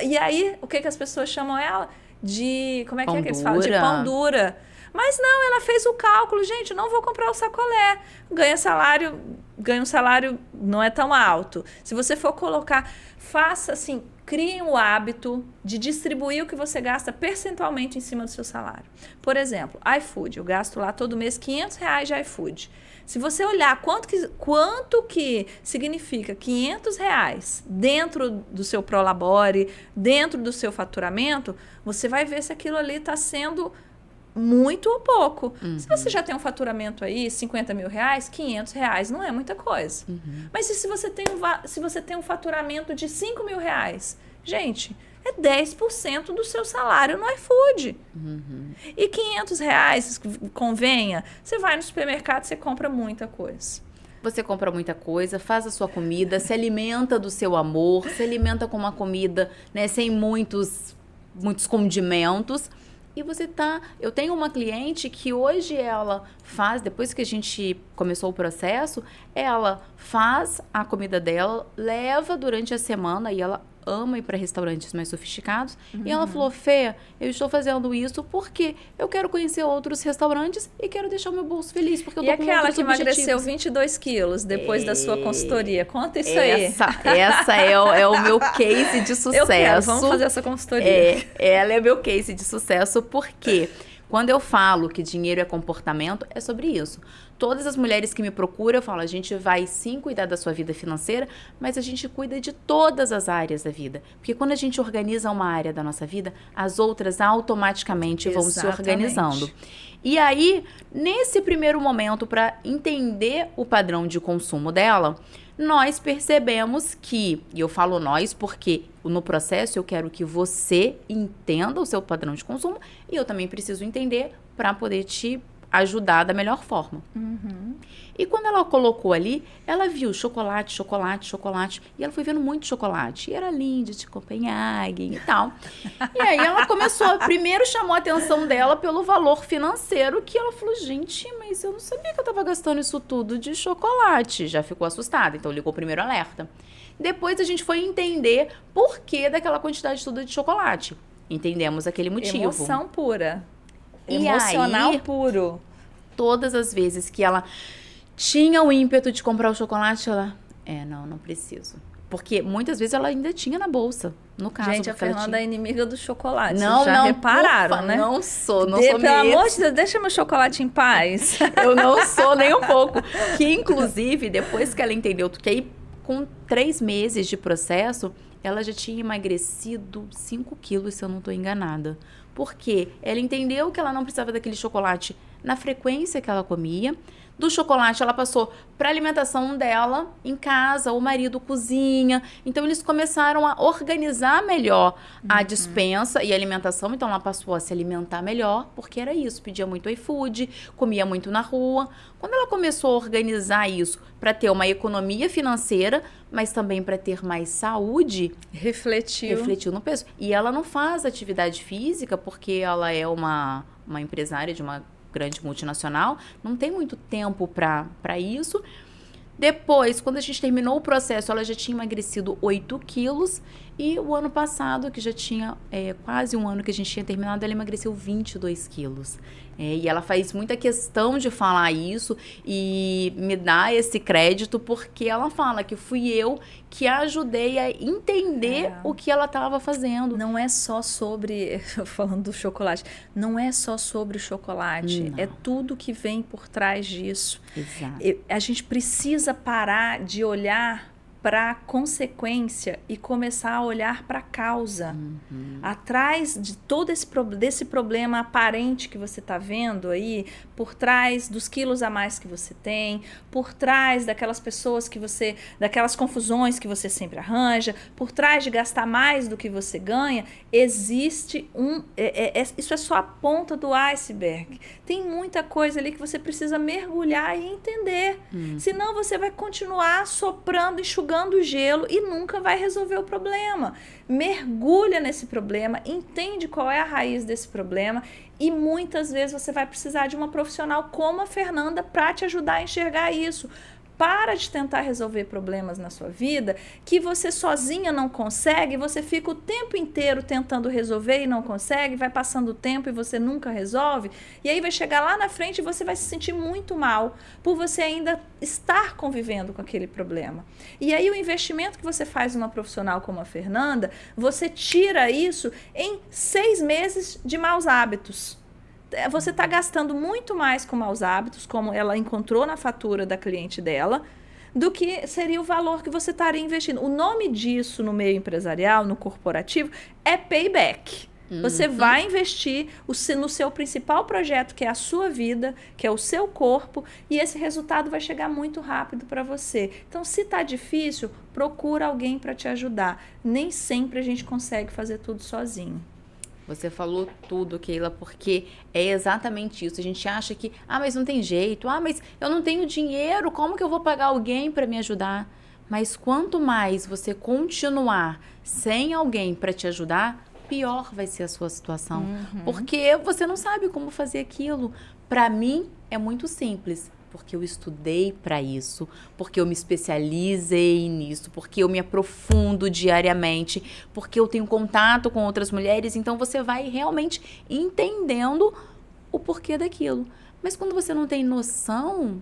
E aí, o que as pessoas chamam ela? De, como é que eles falam? De pão dura. Mas não, ela fez o cálculo, gente, não vou comprar o sacolé. Ganha um salário não é tão alto. Se você for colocar, faça assim, crie um hábito de distribuir o que você gasta percentualmente em cima do seu salário. Por exemplo, iFood, eu gasto lá todo mês R$500 de iFood. Se você olhar quanto que significa R$500 dentro do seu Prolabore, dentro do seu faturamento, você vai ver se aquilo ali está sendo... muito ou pouco. Se você já tem um faturamento aí, R$50 mil, R$500 não é muita coisa. Mas se você tem um faturamento de R$5 mil, gente, é 10% do seu salário no iFood. E R$500, convenha, você vai no supermercado, você compra muita coisa. Você compra muita coisa, faz a sua comida, se alimenta do seu amor, se alimenta com uma comida, né, sem muitos condimentos. E você tá... Eu tenho uma cliente que hoje ela faz, depois que a gente começou o processo, ela faz a comida dela, leva durante a semana e ela ama ir para restaurantes mais sofisticados. E ela falou, Fê, eu estou fazendo isso porque eu quero conhecer outros restaurantes e quero deixar o meu bolso feliz. Porque eu tô com aquela que emagreceu 22 quilos depois da sua consultoria? Conta isso aí. Essa é o meu case de sucesso. Eu quero, vamos fazer essa consultoria. Ela é meu case de sucesso porque... Quando eu falo que dinheiro é comportamento, é sobre isso. Todas as mulheres que me procuram, eu falo, a gente vai sim cuidar da sua vida financeira, mas a gente cuida de todas as áreas da vida. Porque quando a gente organiza uma área da nossa vida, as outras automaticamente vão se organizando. E aí, nesse primeiro momento, para entender o padrão de consumo dela, nós percebemos que, e eu falo nós porque no processo eu quero que você entenda o seu padrão de consumo e eu também preciso entender para poder te ajudar da melhor forma. E quando ela colocou ali, ela viu chocolate, chocolate, chocolate. E ela foi vendo muito chocolate. E era Lindt de Copenhagen e tal. E aí ela começou, primeiro chamou a atenção dela pelo valor financeiro, que ela falou, gente, mas eu não sabia que eu tava gastando isso tudo de chocolate. Já ficou assustada, então ligou o primeiro alerta. Depois a gente foi entender por que daquela quantidade toda de chocolate. Entendemos aquele motivo. Emoção pura. Emocional e aí, puro. todas as vezes que ela tinha o ímpeto de comprar o chocolate, ela... não preciso. Porque muitas vezes ela ainda tinha na bolsa, no caso. Gente, a Fernanda é inimiga do chocolate. Não, já repararam, né? Não sou Pelo amor de Deus, deixa meu chocolate em paz. Eu não sou nem um pouco. Que, inclusive, depois que ela entendeu que aí, com 3 meses de processo, ela já tinha emagrecido 5 quilos, se eu não estou enganada. Por quê? Ela entendeu que ela não precisava daquele chocolate na frequência que ela comia. Do chocolate, ela passou para a alimentação dela em casa, o marido cozinha. Então, eles começaram a organizar melhor a despensa e a alimentação. Então, ela passou a se alimentar melhor, porque era isso. Pedia muito iFood, comia muito na rua. Quando ela começou a organizar isso para ter uma economia financeira, mas também para ter mais saúde... Refletiu no peso. E ela não faz atividade física porque ela é uma empresária de uma grande multinacional, não tem muito tempo para isso. Depois, quando a gente terminou o processo, ela já tinha emagrecido 8 quilos e o ano passado, que já tinha quase um ano que a gente tinha terminado, ela emagreceu 22 quilos. E ela faz muita questão de falar isso e me dá esse crédito porque ela fala que fui eu que a ajudei a entender o que ela estava fazendo. Não é só sobre, falando do chocolate, não é só sobre o chocolate, Não. é tudo que vem por trás disso. Exato. A gente precisa parar de olhar para a consequência e começar a olhar para a causa. Atrás de todo desse problema aparente que você está vendo aí, por trás dos quilos a mais que você tem, por trás daquelas pessoas daquelas confusões que você sempre arranja, por trás de gastar mais do que você ganha, existe isso é só a ponta do iceberg. Tem muita coisa ali que você precisa mergulhar e entender. Senão você vai continuar soprando, enxugando o gelo e nunca vai resolver o problema. Mergulha nesse problema, entende qual é a raiz desse problema e muitas vezes você vai precisar de uma profissional como a Fernanda para te ajudar a enxergar isso. Para de tentar resolver problemas na sua vida que você sozinha não consegue, você fica o tempo inteiro tentando resolver e não consegue, vai passando o tempo e você nunca resolve, e aí vai chegar lá na frente e você vai se sentir muito mal por você ainda estar convivendo com aquele problema. E aí o investimento que você faz numa profissional como a Fernanda, você tira isso em 6 meses de maus hábitos. Você está gastando muito mais com maus hábitos, como ela encontrou na fatura da cliente dela, do que seria o valor que você estaria investindo. O nome disso no meio empresarial, no corporativo, é payback. Você vai investir no seu principal projeto, que é a sua vida, que é o seu corpo, e esse resultado vai chegar muito rápido para você. Então, se está difícil, procura alguém para te ajudar. Nem sempre a gente consegue fazer tudo sozinho. Você falou tudo, Keila, porque é exatamente isso. A gente acha que, mas não tem jeito, mas eu não tenho dinheiro, como que eu vou pagar alguém para me ajudar? Mas quanto mais você continuar sem alguém para te ajudar, pior vai ser a sua situação. Porque você não sabe como fazer aquilo. Para mim, é muito simples. Porque eu estudei para isso, porque eu me especializei nisso, porque eu me aprofundo diariamente, porque eu tenho contato com outras mulheres, então você vai realmente entendendo o porquê daquilo. Mas quando você não tem noção,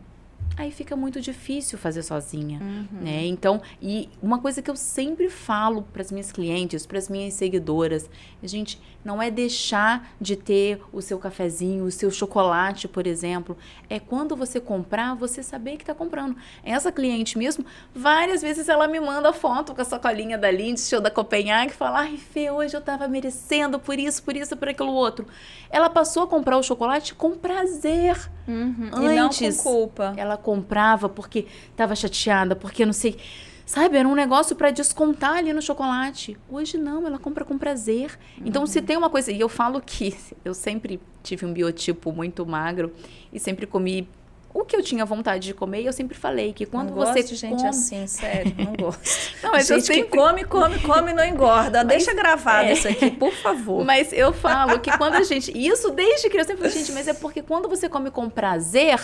aí fica muito difícil fazer sozinha, né? Então, e uma coisa que eu sempre falo para as minhas clientes, para as minhas seguidoras, gente, não é deixar de ter o seu cafezinho, o seu chocolate, por exemplo. É quando você comprar, você saber que está comprando. Essa cliente mesmo, várias vezes ela me manda foto com a sacolinha da Lindt ou da Copenhague e fala, Fê, hoje eu estava merecendo por isso, por aquilo outro. Ela passou a comprar o chocolate com prazer. Antes, e não com culpa. Ela comprava porque estava chateada, porque não sei... Sabe, era um negócio para descontar ali no chocolate. Hoje não, ela compra com prazer. Então, se tem uma coisa... E eu falo que eu sempre tive um biotipo muito magro e sempre comi o que eu tinha vontade de comer. E eu sempre falei que quando não você gosto de gente assim, sério, não gosto. Não, mas gente sempre... que come e não engorda. Deixa gravado isso aqui, por favor. Mas eu falo que quando a gente... Isso desde criança eu sempre falei, gente, mas é porque quando você come com prazer,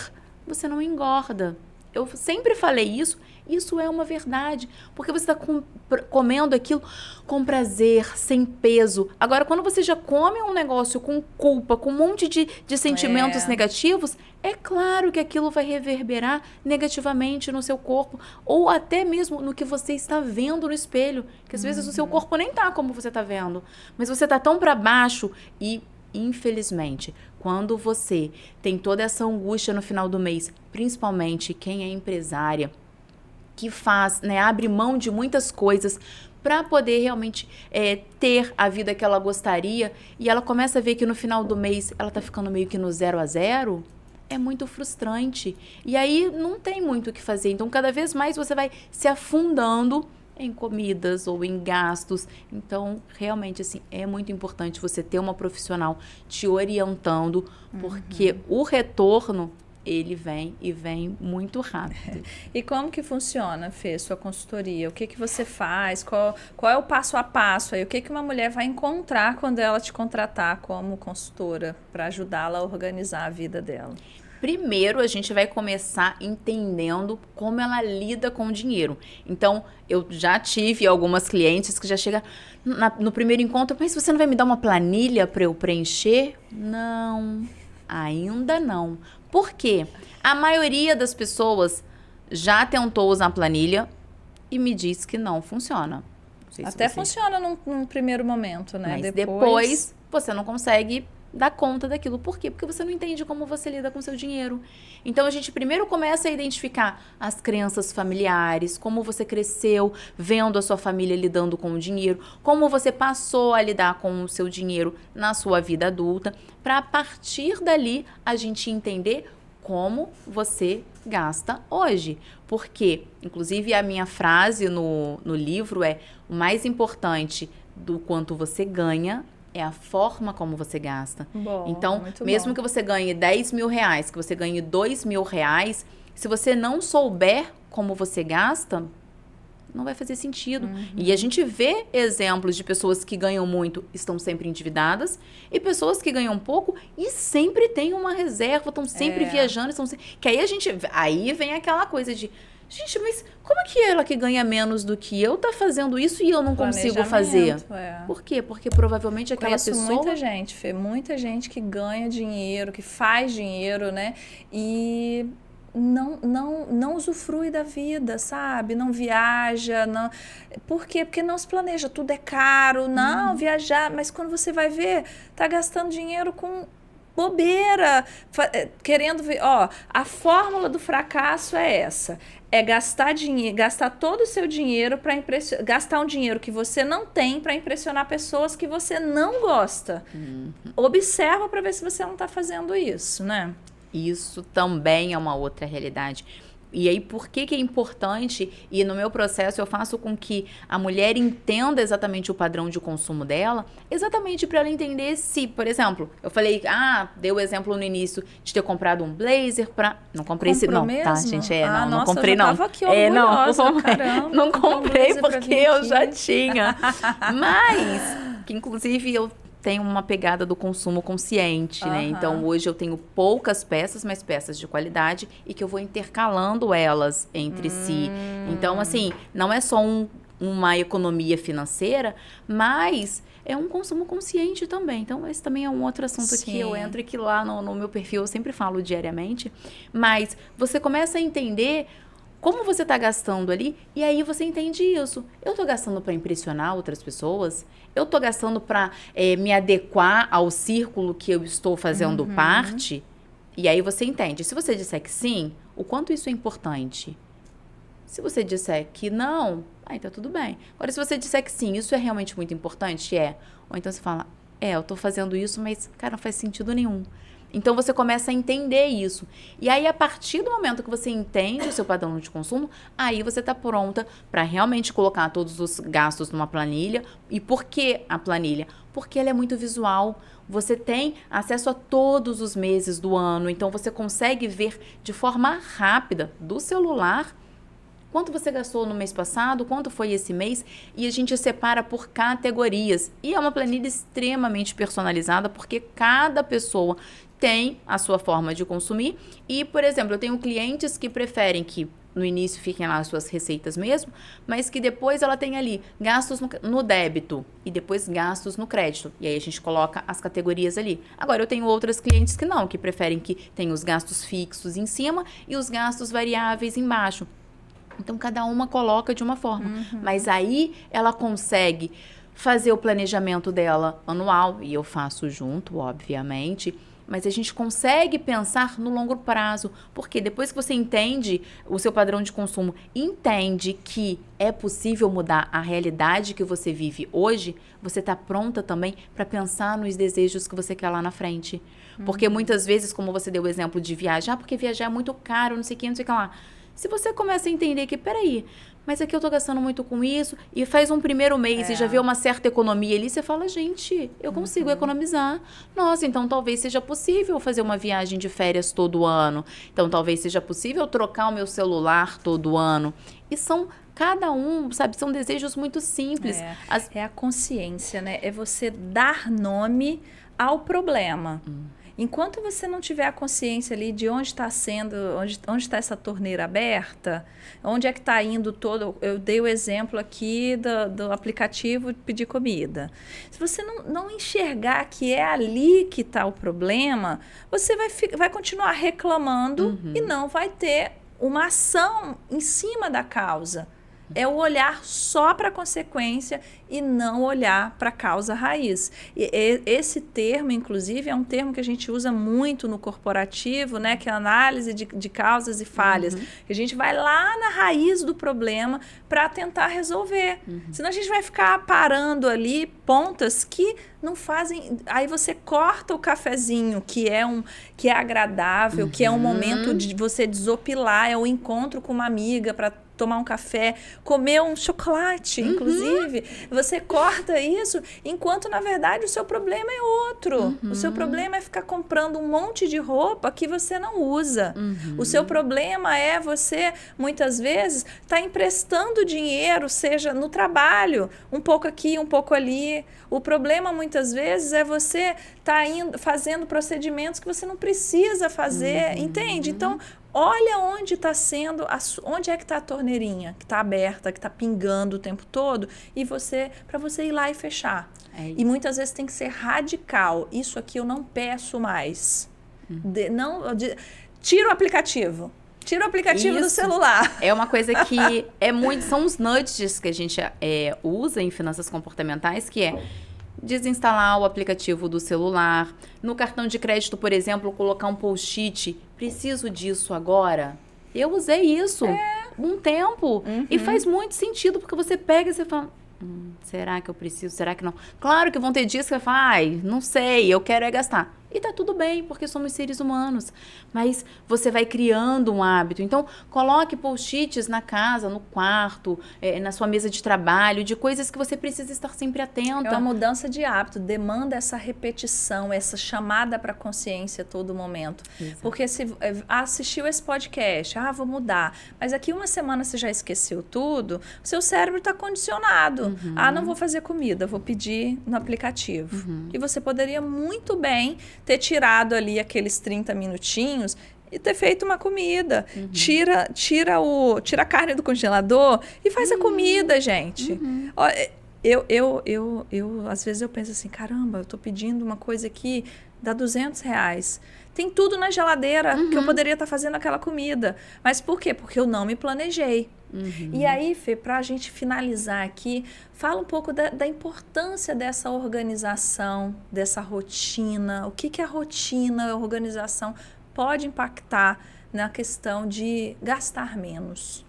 você não engorda. Eu sempre falei isso é uma verdade. Porque você está comendo aquilo com prazer, sem peso. Agora, quando você já come um negócio com culpa, com um monte de sentimentos negativos, é claro que aquilo vai reverberar negativamente no seu corpo. Ou até mesmo no que você está vendo no espelho. Que às vezes o seu corpo nem tá como você está vendo. Mas você tá tão para baixo e... Infelizmente, quando você tem toda essa angústia no final do mês, principalmente quem é empresária, que faz, né, abre mão de muitas coisas para poder realmente ter a vida que ela gostaria, e ela começa a ver que no final do mês ela tá ficando meio que no 0 a 0, é muito frustrante. E aí não tem muito o que fazer. Então, cada vez mais você vai se afundando em comidas ou em gastos. Então, realmente, assim, é muito importante você ter uma profissional te orientando, porque o retorno, ele vem e vem muito rápido. E como que funciona, Fê, sua consultoria? O que que você faz? Qual é o passo a passo aí? O que que uma mulher vai encontrar quando ela te contratar como consultora para ajudá-la a organizar a vida dela? Primeiro, a gente vai começar entendendo como ela lida com o dinheiro. Então, eu já tive algumas clientes que já chegam no primeiro encontro, mas você não vai me dar uma planilha para eu preencher? Não, ainda não. Por quê? A maioria das pessoas já tentou usar a planilha e me diz que não funciona. Não sei Até funciona num primeiro momento, né? Mas depois você não consegue dar conta daquilo. Por quê? Porque você não entende como você lida com o seu dinheiro. Então, a gente primeiro começa a identificar as crenças familiares, como você cresceu vendo a sua família lidando com o dinheiro, como você passou a lidar com o seu dinheiro na sua vida adulta, para a partir dali a gente entender como você gasta hoje. Porque, inclusive, a minha frase no livro é: o mais importante do quanto você ganha é a forma como você gasta. Bom, então, mesmo que você ganhe 10 mil reais, que você ganhe 2 mil reais, se você não souber como você gasta, não vai fazer sentido. E a gente vê exemplos de pessoas que ganham muito, estão sempre endividadas, e pessoas que ganham pouco e sempre têm uma reserva, estão sempre viajando, que aí vem aquela coisa de: gente, mas como que ela que ganha menos do que eu tá fazendo isso e eu não consigo fazer? Por quê? Porque provavelmente aquela pessoa... muita gente, Fê, muita gente que ganha dinheiro, que faz dinheiro, né? E não usufrui da vida, sabe? Não viaja, não... Por quê? Porque não se planeja, tudo é caro, não, viajar, mas quando você vai ver, tá gastando dinheiro com bobeira, querendo ver, a fórmula do fracasso é essa: é gastar dinheiro, gastar todo o seu dinheiro para gastar um dinheiro que você não tem para impressionar pessoas que você não gosta. Observa para ver se você não está fazendo isso, né? Isso também é uma outra realidade. E aí, por que é importante? E no meu processo eu faço com que a mulher entenda exatamente o padrão de consumo dela, exatamente para ela entender se, por exemplo, eu falei, dei o exemplo no início de ter comprado um blazer para... Não comprei esse, não, mesmo? Tá, gente? Nossa, não comprei, não. Eu tava aqui orgulhosa, caramba. Não comprei porque eu já tinha. Mas, que inclusive eu tenho uma pegada do consumo consciente, né? Então, hoje eu tenho poucas peças, mas peças de qualidade e que eu vou intercalando elas entre si. Então, assim, não é só uma economia financeira, mas é um consumo consciente também. Então, esse também é um outro assunto que eu entro e que lá no meu perfil eu sempre falo diariamente. Mas você começa a entender como você está gastando ali, e aí você entende isso. Eu estou gastando para impressionar outras pessoas? Eu estou gastando para me adequar ao círculo que eu estou fazendo parte? E aí você entende. Se você disser que sim, o quanto isso é importante? Se você disser que não, aí tá tudo bem. Agora, se você disser que sim, isso é realmente muito importante, ou então você fala, eu estou fazendo isso, mas, cara, não faz sentido nenhum. Então, você começa a entender isso. E aí, a partir do momento que você entende o seu padrão de consumo, aí você está pronta para realmente colocar todos os gastos numa planilha. E por que a planilha? Porque ela é muito visual. Você tem acesso a todos os meses do ano. Então, você consegue ver de forma rápida do celular quanto você gastou no mês passado, quanto foi esse mês, e a gente separa por categorias. E é uma planilha extremamente personalizada, porque cada pessoa tem a sua forma de consumir. E, por exemplo, eu tenho clientes que preferem que no início fiquem lá as suas receitas mesmo, mas que depois ela tem ali gastos no débito e depois gastos no crédito. E aí a gente coloca as categorias ali. Agora, eu tenho outras clientes que não, que preferem que tenha os gastos fixos em cima e os gastos variáveis embaixo. Então, cada uma coloca de uma forma. Mas aí ela consegue fazer o planejamento dela anual, e eu faço junto, obviamente, mas a gente consegue pensar no longo prazo, porque depois que você entende o seu padrão de consumo, entende que é possível mudar a realidade que você vive hoje, você está pronta também para pensar nos desejos que você quer lá na frente. Porque muitas vezes, como você deu o exemplo de viajar, porque viajar é muito caro, não sei o que lá. Se você começa a entender que, peraí, mas aqui eu tô gastando muito com isso, e faz um primeiro mês e já vê uma certa economia ali, você fala, gente, eu consigo economizar. Nossa, então talvez seja possível fazer uma viagem de férias todo ano. Então talvez seja possível trocar o meu celular todo ano. E são, cada um, sabe, são desejos muito simples. É a consciência, né? É você dar nome ao problema. Enquanto você não tiver a consciência ali de onde está sendo, onde está essa torneira aberta, onde é que está indo todo... Eu dei o exemplo aqui do aplicativo de pedir comida. Se você não enxergar que é ali que está o problema, você vai continuar reclamando e não vai ter uma ação em cima da causa. É o olhar só para a consequência e não olhar para a causa raiz. E esse termo, inclusive, é um termo que a gente usa muito no corporativo, né? Que é a análise de causas e falhas. A gente vai lá na raiz do problema para tentar resolver. Senão a gente vai ficar parando ali pontas que não fazem... Aí você corta o cafezinho, que é agradável, que é um momento de você desopilar, é o encontro com uma amiga para tomar um café, comer um chocolate, inclusive. Você corta isso, enquanto, na verdade, o seu problema é outro. O seu problema é ficar comprando um monte de roupa que você não usa. O seu problema é você, muitas vezes, tá emprestando dinheiro, seja no trabalho, um pouco aqui, um pouco ali. O problema, muitas vezes, é você fazendo procedimentos que você não precisa fazer, entende? Então, olha onde está sendo, onde é que está a torneirinha, que está aberta, que está pingando o tempo todo, e para você ir lá e fechar. E muitas vezes tem que ser radical. Isso aqui eu não peço mais. Tira o aplicativo. Tira o aplicativo do celular. É uma coisa que são os nudges que a gente usa em finanças comportamentais, que é desinstalar o aplicativo do celular. No cartão de crédito, por exemplo, colocar um post-it. Preciso disso agora? Eu usei isso um tempo. E faz muito sentido, porque você pega e você fala... será que eu preciso? Será que não? Claro que vão ter dias que você fala, ai, não sei, eu quero gastar. E tá tudo bem, porque somos seres humanos. Mas você vai criando um hábito. Então, coloque post-its na casa, no quarto, na sua mesa de trabalho, de coisas que você precisa estar sempre atenta. É uma mudança de hábito, demanda essa repetição, essa chamada para a consciência a todo momento. Exato. Porque se assistiu esse podcast, vou mudar, mas aqui uma semana você já esqueceu tudo, o seu cérebro está condicionado. Não vou fazer comida, vou pedir no aplicativo. E você poderia muito bem ter tirado ali aqueles 30 minutinhos e ter feito uma comida. Tira a carne do congelador e faz a comida, gente. Às vezes eu penso assim, caramba, eu tô pedindo uma coisa aqui, dá R$200. Tem tudo na geladeira que eu poderia estar fazendo aquela comida. Mas por quê? Porque eu não me planejei. E aí, Fê, para a gente finalizar aqui, fala um pouco da importância dessa organização, dessa rotina. O que a rotina, a organização pode impactar na questão de gastar menos?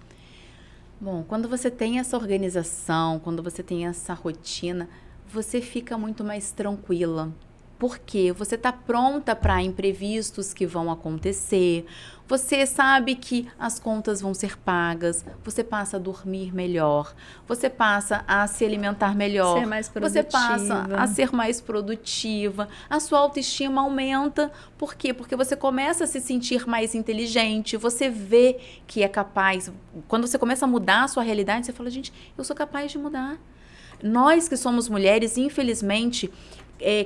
Bom, quando você tem essa organização, quando você tem essa rotina, você fica muito mais tranquila. Porque você está pronta para imprevistos que vão acontecer, você sabe que as contas vão ser pagas, você passa a dormir melhor, você passa a se alimentar melhor, ser mais produtiva. Você passa a ser mais produtiva, a sua autoestima aumenta. Por quê? Porque você começa a se sentir mais inteligente, você vê que é capaz. Quando você começa a mudar a sua realidade, você fala, gente, eu sou capaz de mudar. Nós que somos mulheres, infelizmente...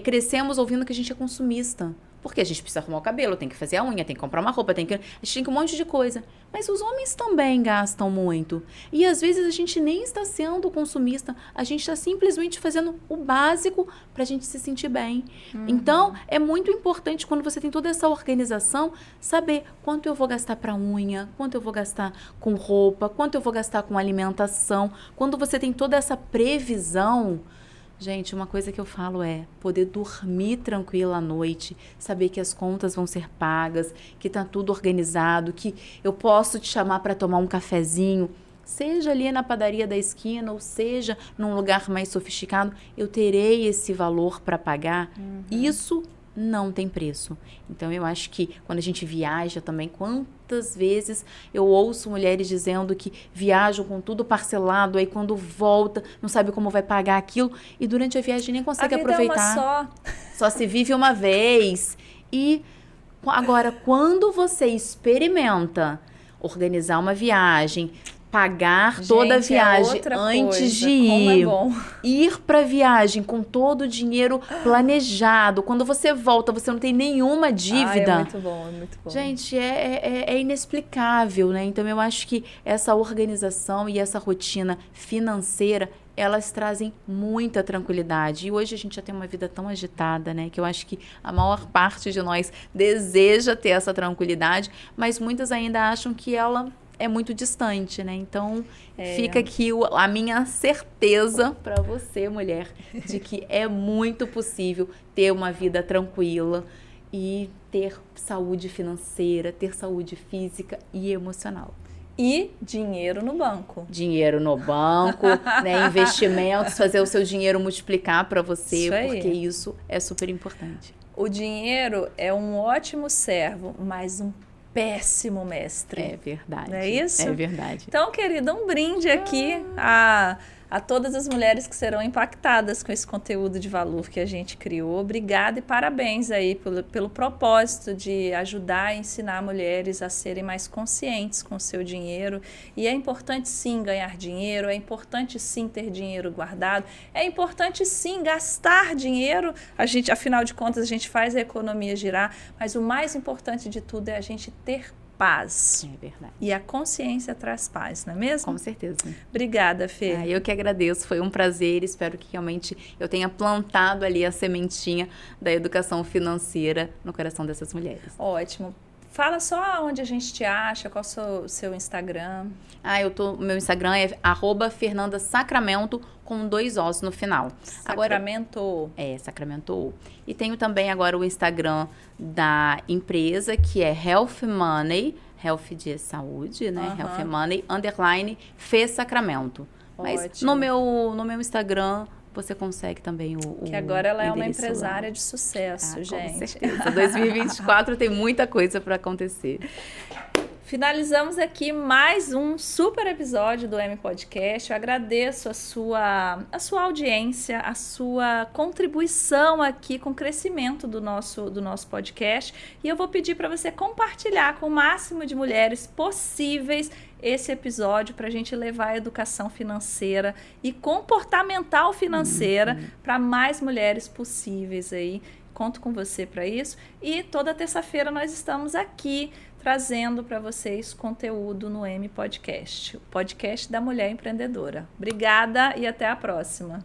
crescemos ouvindo que a gente é consumista. Porque a gente precisa arrumar o cabelo, tem que fazer a unha, tem que comprar uma roupa, a gente tem que um monte de coisa. Mas os homens também gastam muito. E às vezes a gente nem está sendo consumista, a gente está simplesmente fazendo o básico para a gente se sentir bem. Então, é muito importante quando você tem toda essa organização, saber quanto eu vou gastar para unha, quanto eu vou gastar com roupa, quanto eu vou gastar com alimentação. Quando você tem toda essa previsão... Gente, uma coisa que eu falo é poder dormir tranquila à noite, saber que as contas vão ser pagas, que tá tudo organizado, que eu posso te chamar para tomar um cafezinho, seja ali na padaria da esquina ou seja num lugar mais sofisticado, eu terei esse valor para pagar. Isso não tem preço. Então, eu acho que quando a gente viaja também, quantas vezes eu ouço mulheres dizendo que viajam com tudo parcelado, aí quando volta, não sabe como vai pagar aquilo, e durante a viagem nem consegue aproveitar. É uma só se vive uma vez. E agora, quando você experimenta organizar uma viagem, pagar toda a viagem antes de ir, ir para a viagem com todo o dinheiro planejado, quando você volta, você não tem nenhuma dívida. É muito bom, é muito bom. Gente, é inexplicável, né? Então, eu acho que essa organização e essa rotina financeira, elas trazem muita tranquilidade. E hoje a gente já tem uma vida tão agitada, né? Que eu acho que a maior parte de nós deseja ter essa tranquilidade, mas muitas ainda acham que ela é muito distante, né? Então, fica aqui a minha certeza para você, mulher, de que é muito possível ter uma vida tranquila e ter saúde financeira, ter saúde física e emocional. E dinheiro no banco. Dinheiro no banco, né? Investimentos, fazer o seu dinheiro multiplicar para você, porque isso é super importante. O dinheiro é um ótimo servo, mas um péssimo mestre. É verdade. Não é isso? É verdade. Então, querida, um brinde aqui a todas as mulheres que serão impactadas com esse conteúdo de valor que a gente criou. Obrigada e parabéns aí pelo propósito de ajudar e ensinar mulheres a serem mais conscientes com o seu dinheiro. E é importante sim ganhar dinheiro, é importante sim ter dinheiro guardado, é importante sim gastar dinheiro. Afinal de contas, a gente faz a economia girar, mas o mais importante de tudo é a gente ter paz. É verdade. E a consciência traz paz, não é mesmo? Com certeza. Obrigada, Fê. Eu que agradeço, foi um prazer, espero que realmente eu tenha plantado ali a sementinha da educação financeira no coração dessas mulheres. Ótimo. Fala só onde a gente te acha, qual é o seu Instagram. Meu Instagram é @fernandasacramento com 2 Os no final. Sacramento. Sacramento. E tenho também agora o Instagram da empresa, que é Health Money, Health de saúde, né? Health Money, _Fê Sacramento. Mas no meu Instagram você consegue também que agora ela é uma empresária lá de sucesso, gente. Com certeza. 2024 tem muita coisa para acontecer. Finalizamos aqui mais um super episódio do M Podcast. Eu agradeço a sua audiência, a sua contribuição aqui com o crescimento do nosso podcast. E eu vou pedir para você compartilhar com o máximo de mulheres possíveis esse episódio para a gente levar a educação financeira e comportamental financeira para mais mulheres possíveis aí. Conto com você para isso. E toda terça-feira nós estamos aqui trazendo para vocês conteúdo no M Podcast, o podcast da mulher empreendedora. Obrigada e até a próxima.